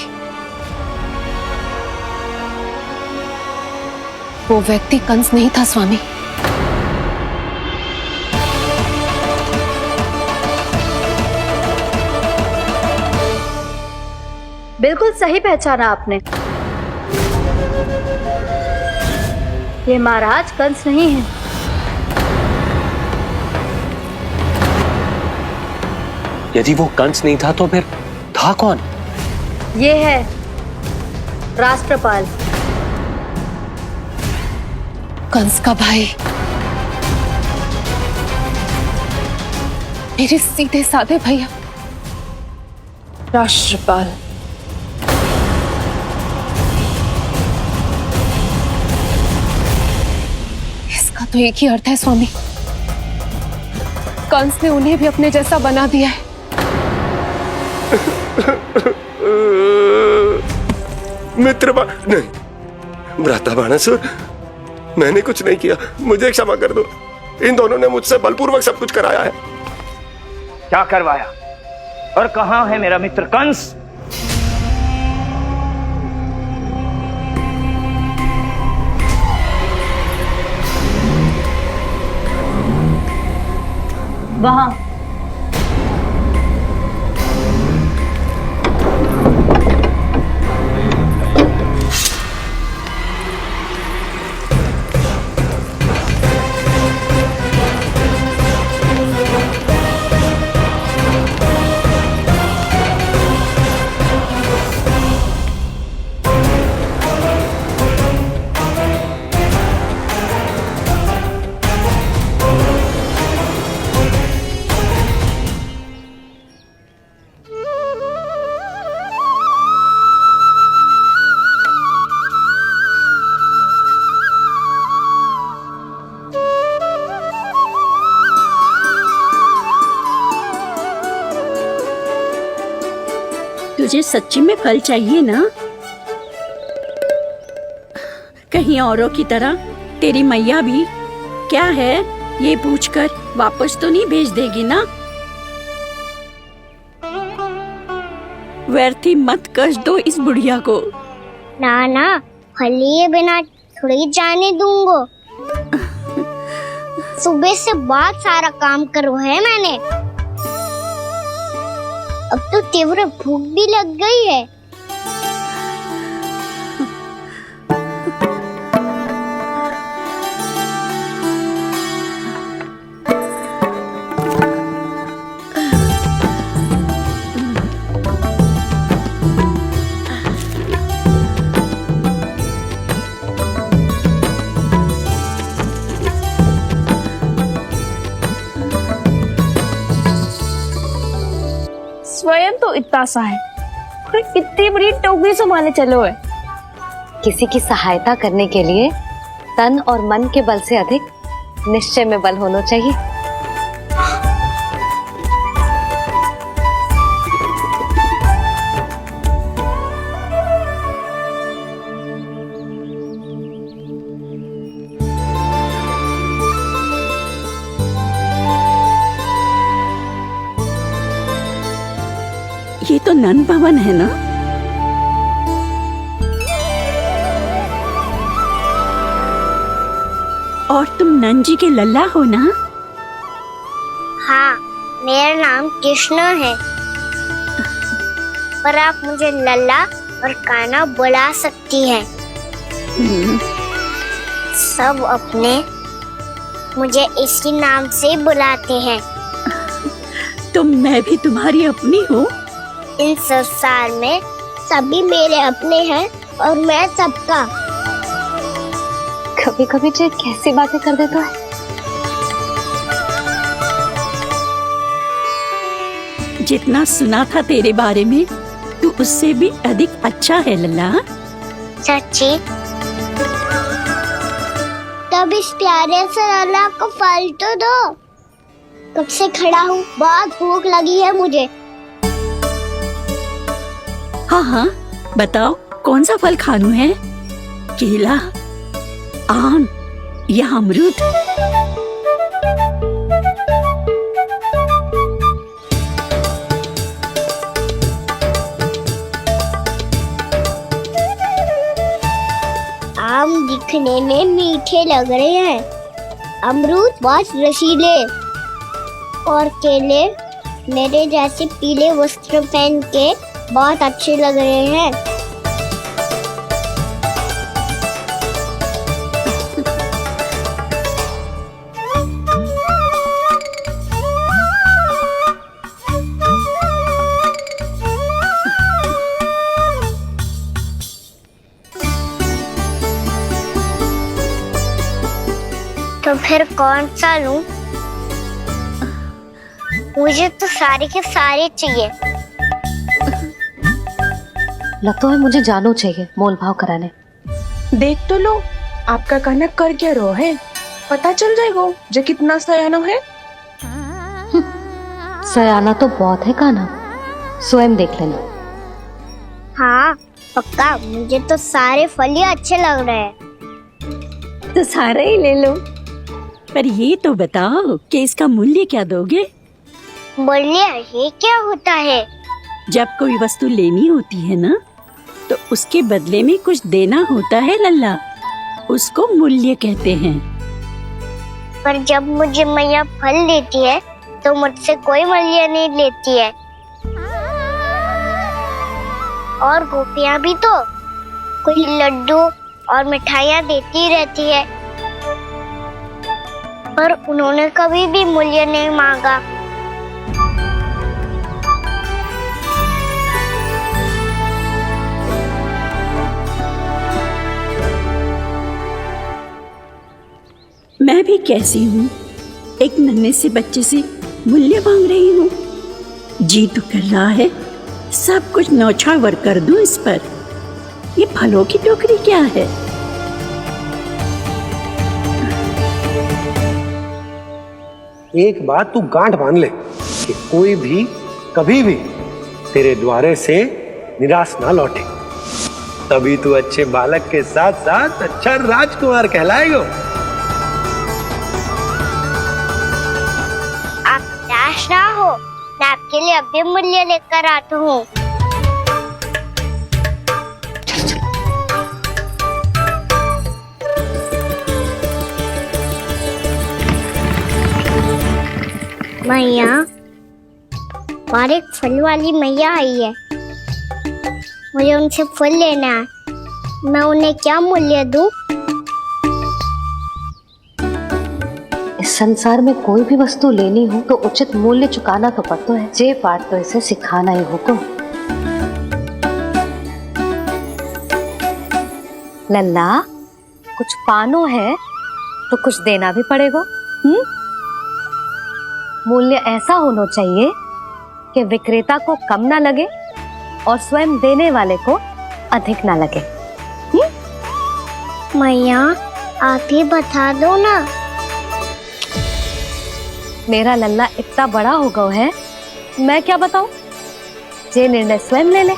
वो व्यक्ति कंस नहीं था स्वामी। बिल्कुल सही पहचाना आपने। ये महाराज कंस नहीं है। यदि वो कंस नहीं था तो फिर था कौन? ये है राष्ट्रपाल, कंस का भाई। मेरे सीधे साधे भैया राष्ट्रपाल। इसका तो एक ही अर्थ है स्वामी, कंस ने उन्हें भी अपने जैसा बना दिया है। नहीं, भ्राता बाणासुर, मैंने कुछ नहीं किया, मुझे क्षमा कर दो। इन दोनों ने मुझसे बलपूर्वक सब कुछ कराया है। क्या करवाया और कहां है मेरा मित्र कंस? वहां। तुझे सच्ची में फल चाहिए ना? कहीं औरों की तरह तेरी मैया भी क्या है ये पूछकर वापस तो नहीं भेज देगी ना? व्यर्थी मत कष्ट दो इस बुढ़िया को। ना ना, फल लिए बिना थोड़ी जाने दूंगो। सुबह से बहुत सारा काम करो है मैंने। अब तो तीव्र भूख भी लग गई है। स्वयं तो इतना सा है, कितनी बड़ी टोकरी संभाले चलो है। किसी की सहायता करने के लिए तन और मन के बल से अधिक निश्चय में बल होना चाहिए। ये तो नन भवन है ना? और तुम नंजी के लल्ला हो ना? हाँ, मेरा नाम कृष्ण है, पर आप मुझे लल्ला और कान्हा बुला सकती हैं। सब अपने मुझे इसी नाम से बुलाते हैं। तो मैं भी तुम्हारी अपनी हूँ। इन संसार में सभी मेरे अपने हैं और मैं सबका। कभी कभी जो कैसी बातें कर देता है। जितना सुना था तेरे बारे में, तू उससे भी अधिक अच्छा है लल्ला। सच्ची? तब इस प्यारे से लल्ला को फल तो दो। कब से खड़ा हूँ, बहुत भूख लगी है मुझे। हाँ हाँ, बताओ कौन सा फल खानू है? केला, आम या अमरूद? आम दिखने में मीठे लग रहे हैं, अमरूद बहुत रसीले और केले मेरे जैसे पीले वस्त्र पहन के बहुत अच्छे लग रहे हैं। तो फिर कौन सा लूं? मुझे तो सारे के सारे चाहिए। लगता है मुझे जानू चाहिए मोल भाव कराने। देख तो लो, आपका कहना कर क्या रो है, पता चल जाएगा जो कितना सयानो है। सयाना तो बहुत है कान्हा, स्वयं देख लेना। हाँ पक्का, मुझे तो सारे फल ही अच्छे लग रहे हैं। तो सारा ही ले लो, पर ये तो बताओ कि इसका मूल्य क्या दोगे? मूल्य ये क्या होता है? जब कोई वस्तु लेनी होती है ना, तो उसके बदले में कुछ देना होता है लल्ला, उसको मूल्य कहते हैं। पर जब मुझे मैया फल देती है तो मुझसे कोई मूल्य नहीं लेती है। और गोपियां भी तो कोई लड्डू और मिठाइयाँ देती रहती है, पर उन्होंने कभी भी मूल्य नहीं मांगा। मैं भी कैसी हूँ, एक नन्हे से बच्चे से मूल्य मांग रही हूँ। जी तो कर रहा है सब कुछ न्यौछावर कर दूं इस पर। ये फलों की टोकरी क्या है? एक बात तू गांठ बांध ले कि कोई भी कभी भी तेरे द्वारे से निराश ना लौटे, तभी तू अच्छे बालक के साथ साथ अच्छा राजकुमार कहलाएगा। आप निराश ना हो, मैं आपके लिए अभी मूल्य लेकर आता हूँ। मैया, और एक फल वाली मैया आई है, मुझे उनसे फल लेना है। मैं उन्हें क्या मूल्य दूं? इस संसार में कोई भी वस्तु लेनी हो तो उचित मूल्य चुकाना तो पड़ता है। जे बात तो इसे सिखाना ही होगा। लल्ला, कुछ पानो है तो कुछ देना भी पड़ेगा। मूल्य ऐसा होना चाहिए कि विक्रेता को कम ना लगे और स्वयं देने वाले को अधिक ना लगे। मैया, आप ही बता दो ना। मेरा लल्ला इतना बड़ा हो गया है, मैं क्या बताऊं? ये निर्णय स्वयं ले ले।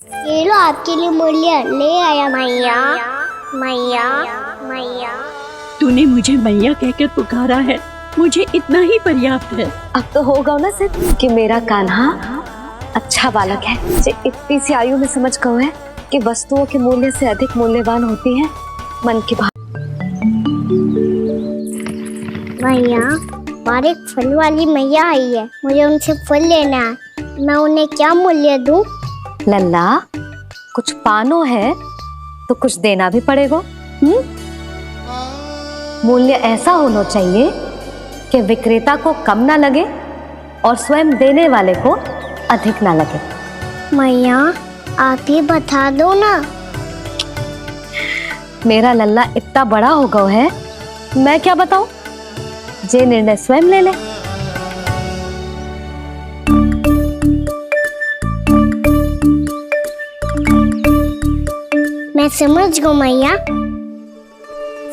ये लो आपके लिए मूल्य ले आया मैया। मैया मैया तूने मुझे मैया कहकर पुकारा है, मुझे इतना ही पर्याप्त है। अब तो होगा ना सिर्फ कि मेरा कान्हा अच्छा बालक है, जो इतनी सी आयु में समझ गए है कि वस्तुओं के मूल्य से अधिक मूल्यवान होती है मन की बात। मैया, बाहर एक फल वाली मैया आई है, मुझे उनसे फल लेना है। मैं उन्हें क्या मूल्य दूं? लल्ला, कुछ पानो है तो कुछ देना भी पड़ेगा। मूल्य ऐसा होना चाहिए कि विक्रेता को कम ना लगे और स्वयं देने वाले को अधिक ना लगे। मैया, आप ही बता दो ना। मेरा लल्ला इतना बड़ा हो गया है, मैं क्या बताऊं? जे निर्णय स्वयं ले ले। मैं समझ गई मैया,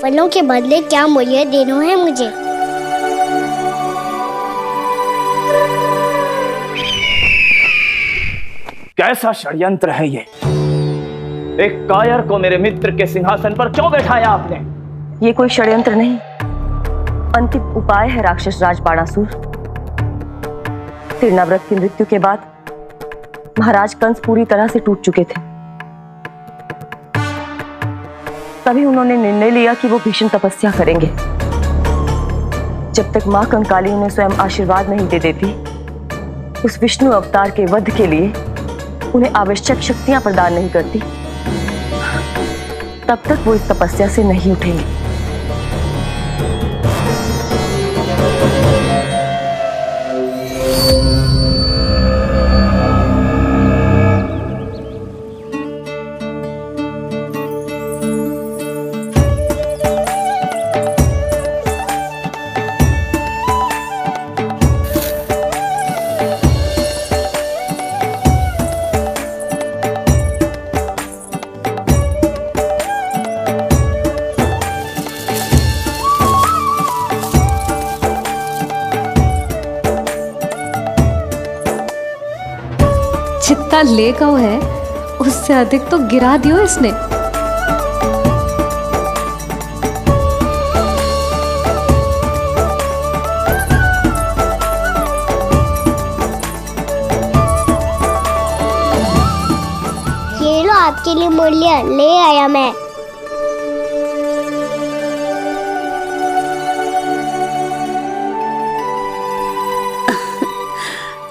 फलों के बदले क्या मूल्य देना है मुझे। कैसा षड्यंत्र है ये? एक कायर को मेरे मित्र के सिंहासन पर क्यों बैठाया आपने? ये कोई षड्यंत्र नहीं, अंतिम उपाय है राक्षस राज बाणासुर। तिरनाव्रत की मृत्यु के बाद महाराज कंस पूरी तरह से टूट चुके थे। तभी उन्होंने निर्णय लिया कि वो भीषण तपस्या करेंगे। जब तक मां कंकाली उन्हें स्वयं आशीर्वाद नहीं दे देती, उस विष्णु अवतार के वध के लिए उन्हें आवश्यक शक्तियां प्रदान नहीं करती, तब तक वो इस तपस्या से नहीं उठेंगे। जितना ले गओ है उससे अधिक तो गिरा दियो इसने। ये लो आपके लिए मूल्य ले आया मैं।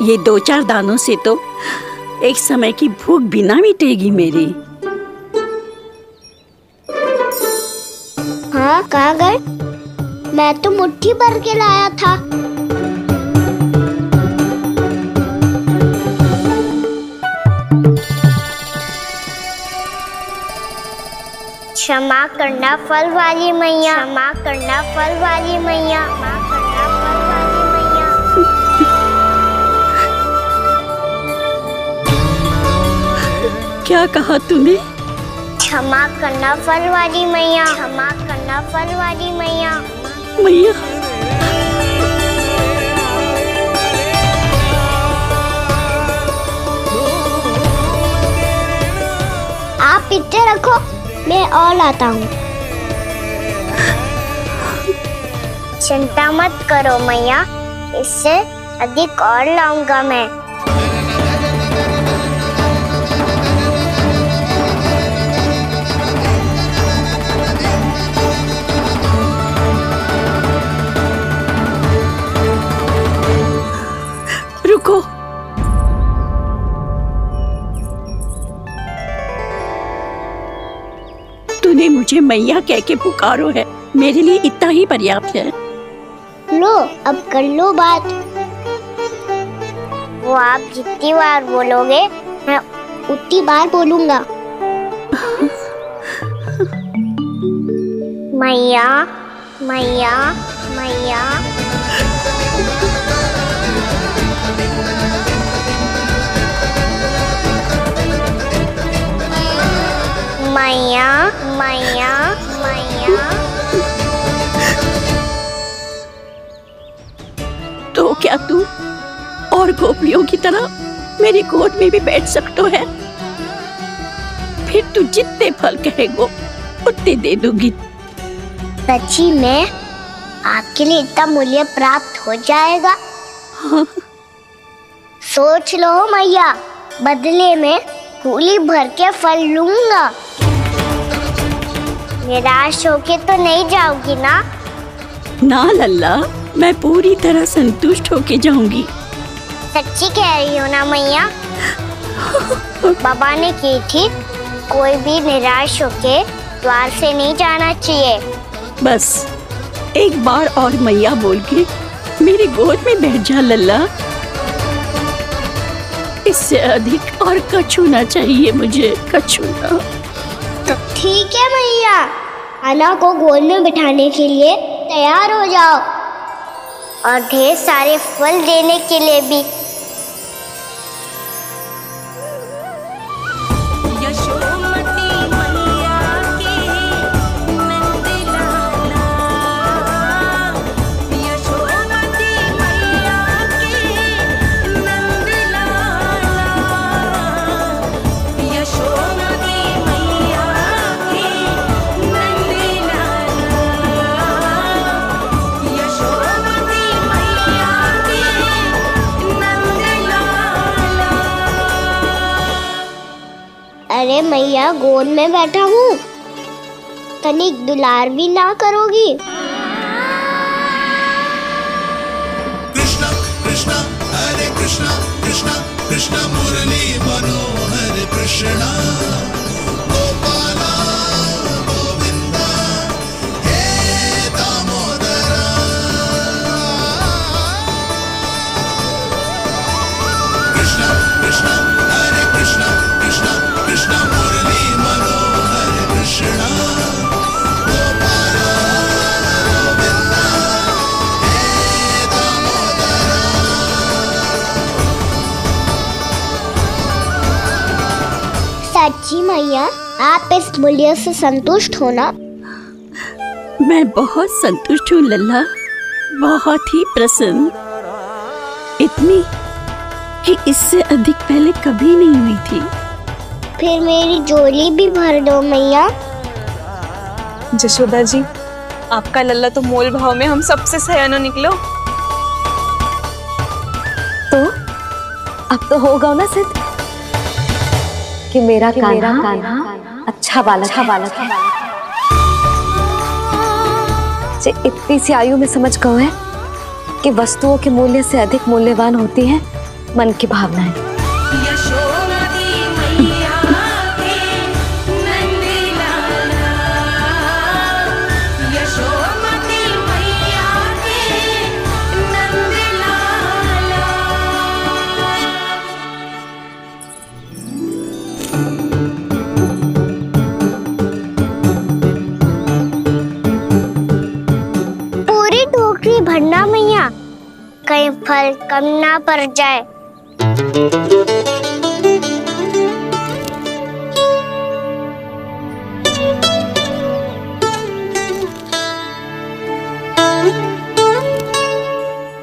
ये 2-4 दानों से तो एक समय की भूख भी ना मिटेगी मेरी। हाँ, कहाँ गए? मैं तो मुट्ठी भर के लाया था। क्षमा करना फल वाली मैया, क्षमा करना फल वाली मैया, क्षमा करना फल वाली मैया। क्या कहा तूने? क्षमा करना फल वाली मैया, क्षमा करना फल वाली मैया। मैया, आप इतने रखो, मैं और लाता हूँ। चिंता मत करो मैया, इससे अधिक और लाऊंगा मैं। रुको, तूने मुझे मैया कह के पुकारो है, मेरे लिए इतना ही पर्याप्त है। लो, अब कर लो बात। वो आप जितनी बार बोलोगे, मैं उतनी बार बोलूंगा। मैया, मैया, मैया। मैया, मैया, मैया। तो क्या तू और गोपियों की तरह मेरी गोद में भी बैठ सकता है? फिर तू जितने फल कहेगो उतने दे दूंगी। सच्ची में आपके लिए इतना मूल्य प्राप्त हो जाएगा? हाँ। सोच लो मैया, बदले में कूली भर के फल लूंगा। निराश होके तो नहीं जाओगी ना? ना लल्ला, मैं पूरी तरह संतुष्ट होके जाऊंगी। सच्ची कह रही हो ना मैया? बाबा ने की थी, कोई भी निराश होके द्वार से नहीं जाना चाहिए। बस एक बार और मैया बोल के मेरी गोद में बैठ जा लल्ला। इससे अधिक और कछु ना चाहिए मुझे, कछु ना। तो ठीक है मैया, अन्ना को गोद में बिठाने के लिए तैयार हो जाओ और ढेर सारे फल देने के लिए भी। अरे मैया, गोद में बैठा हूँ, तनिक दुलार भी ना करोगी? कृष्णा कृष्णा हरे कृष्णा कृष्णा कृष्णा मुरली मनोहर कृष्णा गोपाला गोविंदा हे दामोदरा। कृष्णा कृष्णा हरे कृष्णा कृष्णा कृष्णा मुरली मनोहर कृष्णा गोपाला गोविंदा हे दामोदरा। सच्ची मैया, आप इस मूल्य से संतुष्ट हो ना? मैं बहुत संतुष्ट हूँ लल्ला, बहुत ही प्रसन्न। इतनी कि इससे अधिक पहले कभी नहीं हुई थी। फिर मेरी झोली भी भर दो मैया। जशोदा जी, आपका लल्ला तो मोल भाव में हम सबसे सयाना निकलो। तो अब तो होगा ना सिद्ध कि मेरा कान्हा अच्छा बालक है। जे इतनी सी आयु में समझ गए है कि वस्तुओं के मूल्य से अधिक मूल्यवान होती है मन की भावनाएं। पूरी टोकरी भरना मैया, कहीं फल कम ना पड़ जाए।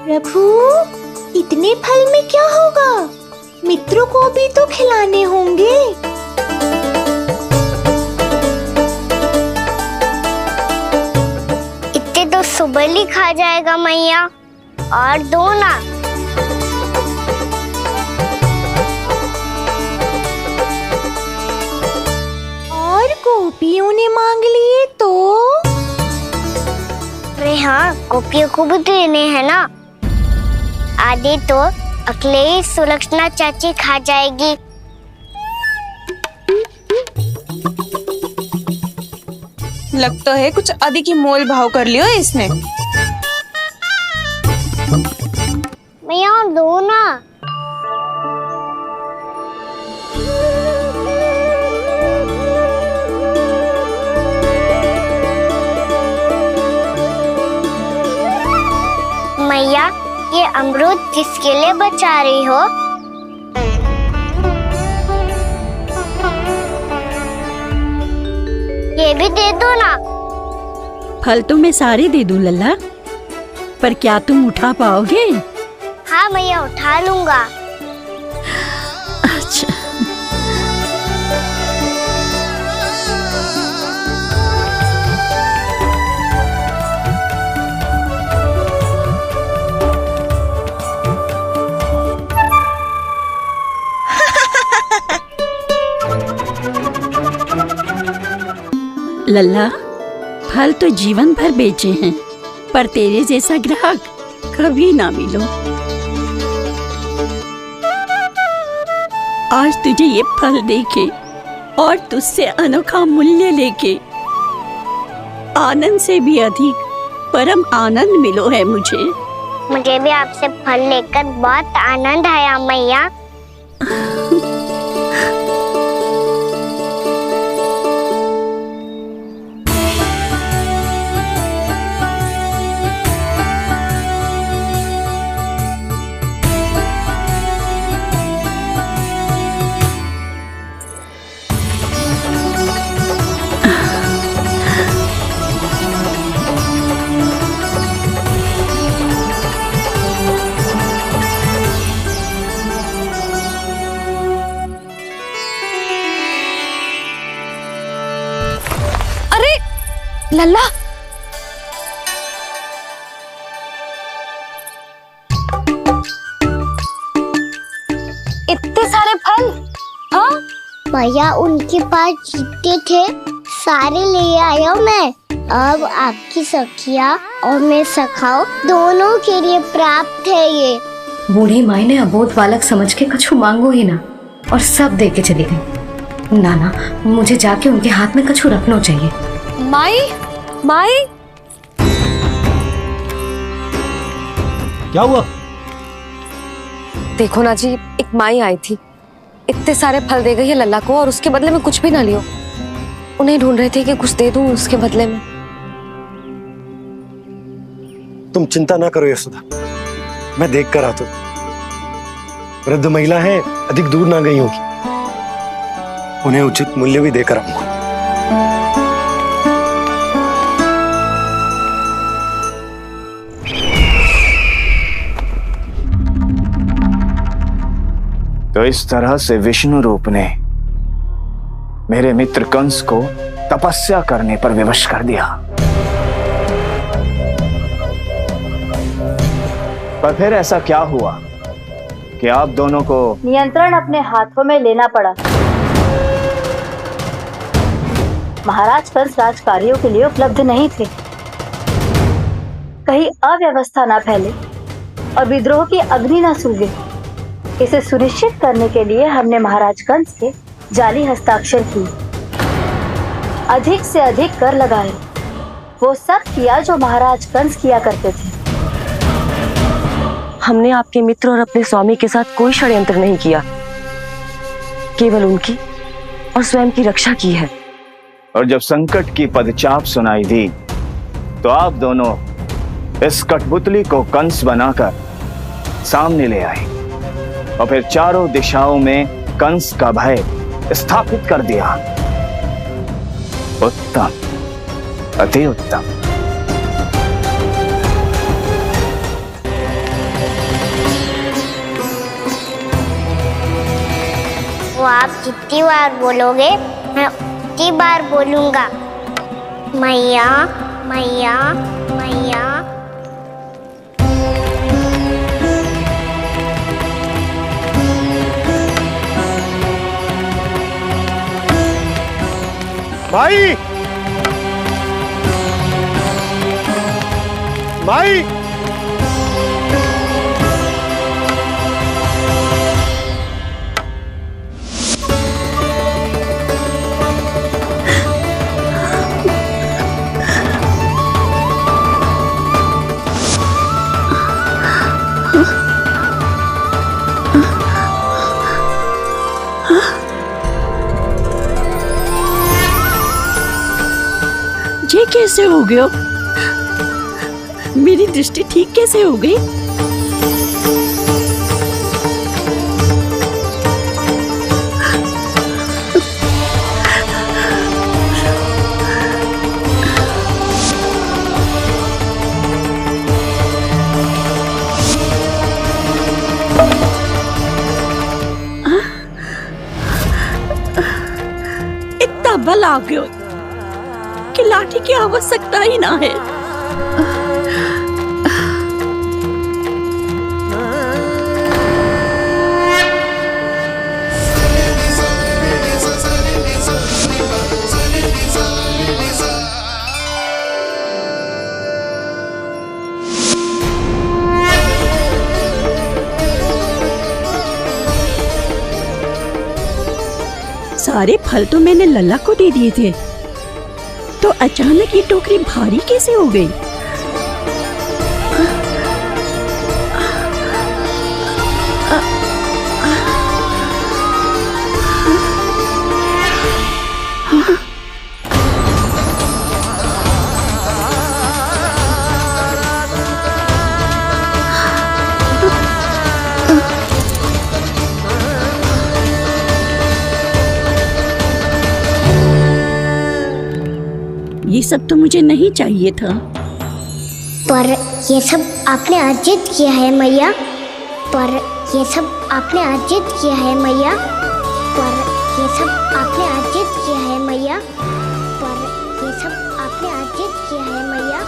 प्रभु, इतने फल में क्या होगा? मित्रों को भी तो खिलाने होंगे। इतने तो सुबह ही खा जाएगा मैया, और दो ना। और गोपियों ने मांग लिए तो? अरे हाँ, गोपियों को भी देने हैं ना। आधे तो अकेले सुलक्षणा चाची खा जाएगी। लगता है कुछ अधिक ही मोल भाव कर लियो इसने। मैया और दो ना। मैया, ये अमरूद किसके लिए बचा रही हो? ये भी दे दो ना। फल तो मैं सारे दे दूं लल्ला, पर क्या तुम उठा पाओगे? हाँ मैया, उठा लूंगा। अच्छा। लल्ला, फल तो जीवन भर बेचे हैं, पर तेरे जैसा ग्राहक कभी ना मिलो। आज तुझे ये फल देके और तुझसे अनोखा मूल्य लेके आनंद से भी अधिक परम आनंद मिलो है मुझे। मुझे भी आपसे फल लेकर बहुत आनंद आया मैया। लल्ला, इतने सारे फल? हाँ भैया, उनके पास जितने थे सारे ले आया मैं। अब आपकी सखिया और मैं सखाओ दोनों के लिए प्राप्त है ये। बूढ़ी माई ने अबोध बालक समझ के कछु मांगो ही ना और सब दे के चली गई। नाना, मुझे जाके उनके हाथ में कछु रखना चाहिए। माई, माई, क्या हुआ? देखो ना जी, एक माई आई थी, इतने सारे फल दे गई है लल्ला को और उसके बदले में कुछ भी ना लियो। उन्हें ढूंढ रहे थे कि कुछ दे दूं उसके बदले में। तुम चिंता ना करो यशोदा, मैं देख कर आता हूं। वृद्ध महिला है, अधिक दूर ना गई होगी, उन्हें उचित मूल्य भी देकर आऊंगा। तो इस तरह से विष्णु रूप ने मेरे मित्र कंस को तपस्या करने पर विवश कर दिया। पर फिर ऐसा क्या हुआ कि आप दोनों को नियंत्रण अपने हाथों में लेना पड़ा। महाराज कंस राजकार्यों के लिए उपलब्ध नहीं थे। कहीं अव्यवस्था न फैले और विद्रोह की अग्नि न सुलगे, इसे सुनिश्चित करने के लिए हमने महाराज कंस के जाली हस्ताक्षर किए, अधिक से अधिक कर लगाए। वो सब किया जो महाराज कंस किया करते थे। हमने आपके मित्र और अपने स्वामी के साथ कोई षड्यंत्र नहीं किया, केवल उनकी और स्वयं की रक्षा की है। और जब संकट की पदचाप सुनाई दी तो आप दोनों इस कठपुतली को कंस बनाकर सामने ले आए और फिर चारों दिशाओं में कंस का भय स्थापित कर दिया। उत्तम, अति उत्तम। वो आप जितनी बार बोलोगे मैं उतनी बार बोलूंगा। मैया, मैया, मैया। माई, माई, ये कैसे हो गया? मेरी दृष्टि ठीक कैसे हो गई? इतना बल आ गया कि लाठी की आवश्यकता ही ना है। सारे फल तो मैंने लल्ला को दे दिए थे, तो अचानक ये टोकरी भारी कैसे हो गई? ये सब तो मुझे नहीं चाहिए था। पर ये सब आपने अर्जित किया है मैया। पर ये सब आपने अर्जित किया है मैया। पर ये सब आपने अर्जित किया है मैया। पर ये सब आपने अर्जित किया है मैया।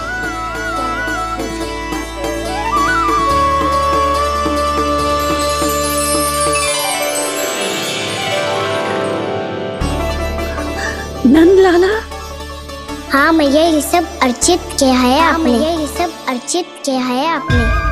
नंद लाला। हाँ मैया, ये सब अर्जित किया है आपने। मैया, ये सब अर्जित किया है आपने।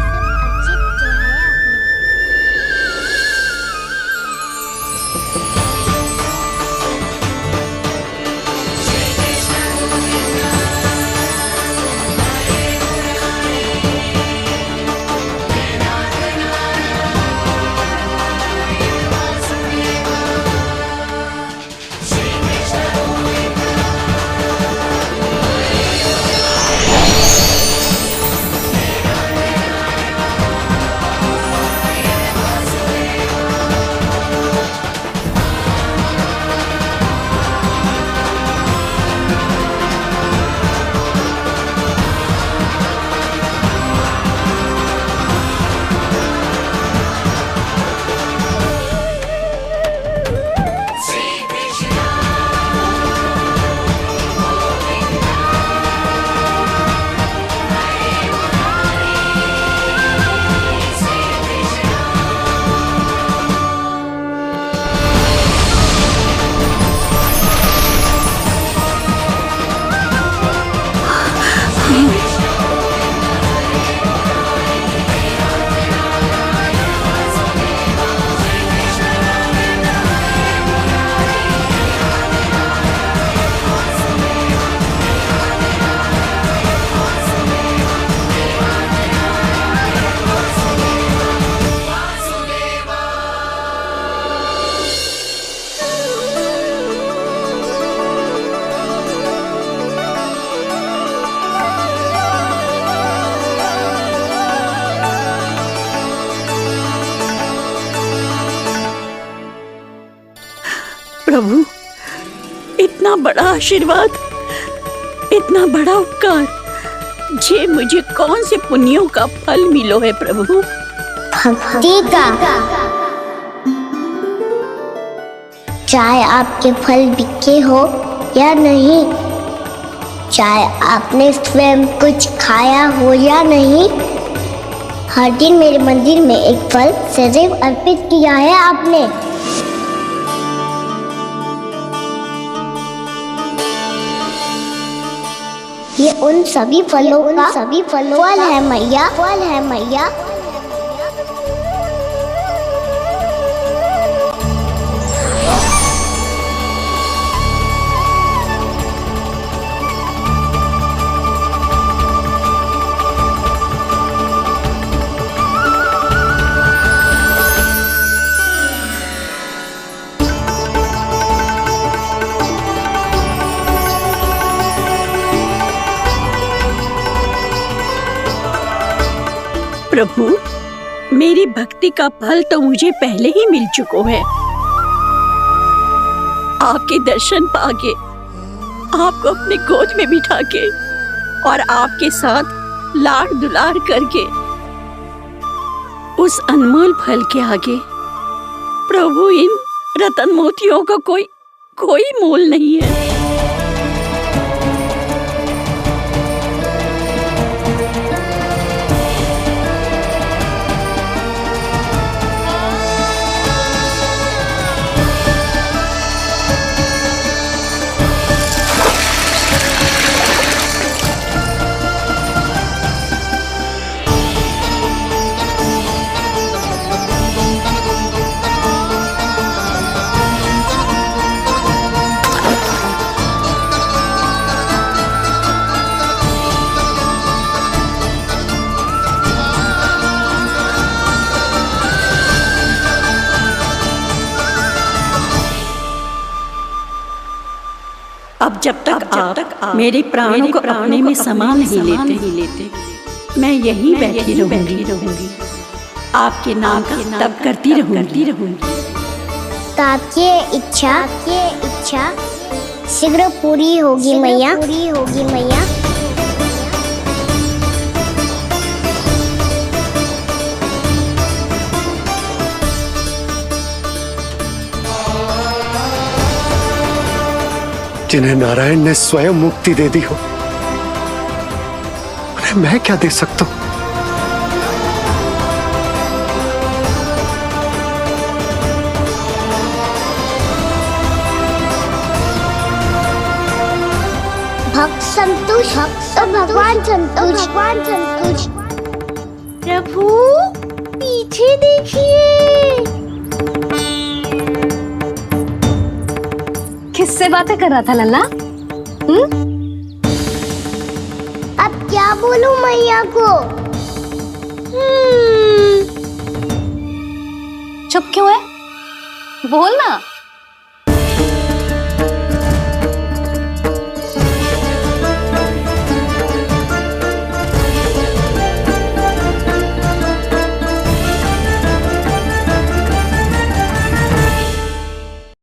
प्रभु, इतना बड़ा आशीर्वाद, इतना बड़ा उपकार, जे मुझे कौन से पुण्यों का फल मिलो है प्रभु? भक्ति का। चाहे आपके फल बिके हो या नहीं, चाहे आपने स्वयं कुछ खाया हो या नहीं, हर दिन मेरे मंदिर में एक फल सदैव अर्पित किया है आपने। ये उन सभी फलों का फल है मैया। फल है मैया। प्रभु, मेरी भक्ति का फल तो मुझे पहले ही मिल चुका है। आपके दर्शन पाके, आपको अपने गोद में बिठा के और आपके साथ लाड दुलार करके, उस अनमोल फल के आगे प्रभु इन रतन मोतियों का कोई मोल नहीं है। अब जब तक आप मेरे प्राणों को अपने में समा नहीं लेते मैं यहीं बैठी रहूंगी। आपके नाम का तप करती रहूंगी। तो आपकी इच्छा शीघ्र पूरी होगी मैया। जिन्हें नारायण ने स्वयं मुक्ति दे दी हो, उन्हें मैं क्या दे सकता हूं? भक्त संतुष्ट और भगवान संतुष्ट। प्रभु पीछे देखिए। किससे बातें कर रहा था लल्ला? अब क्या बोलूं मैया को? चुप क्यों है? बोल ना।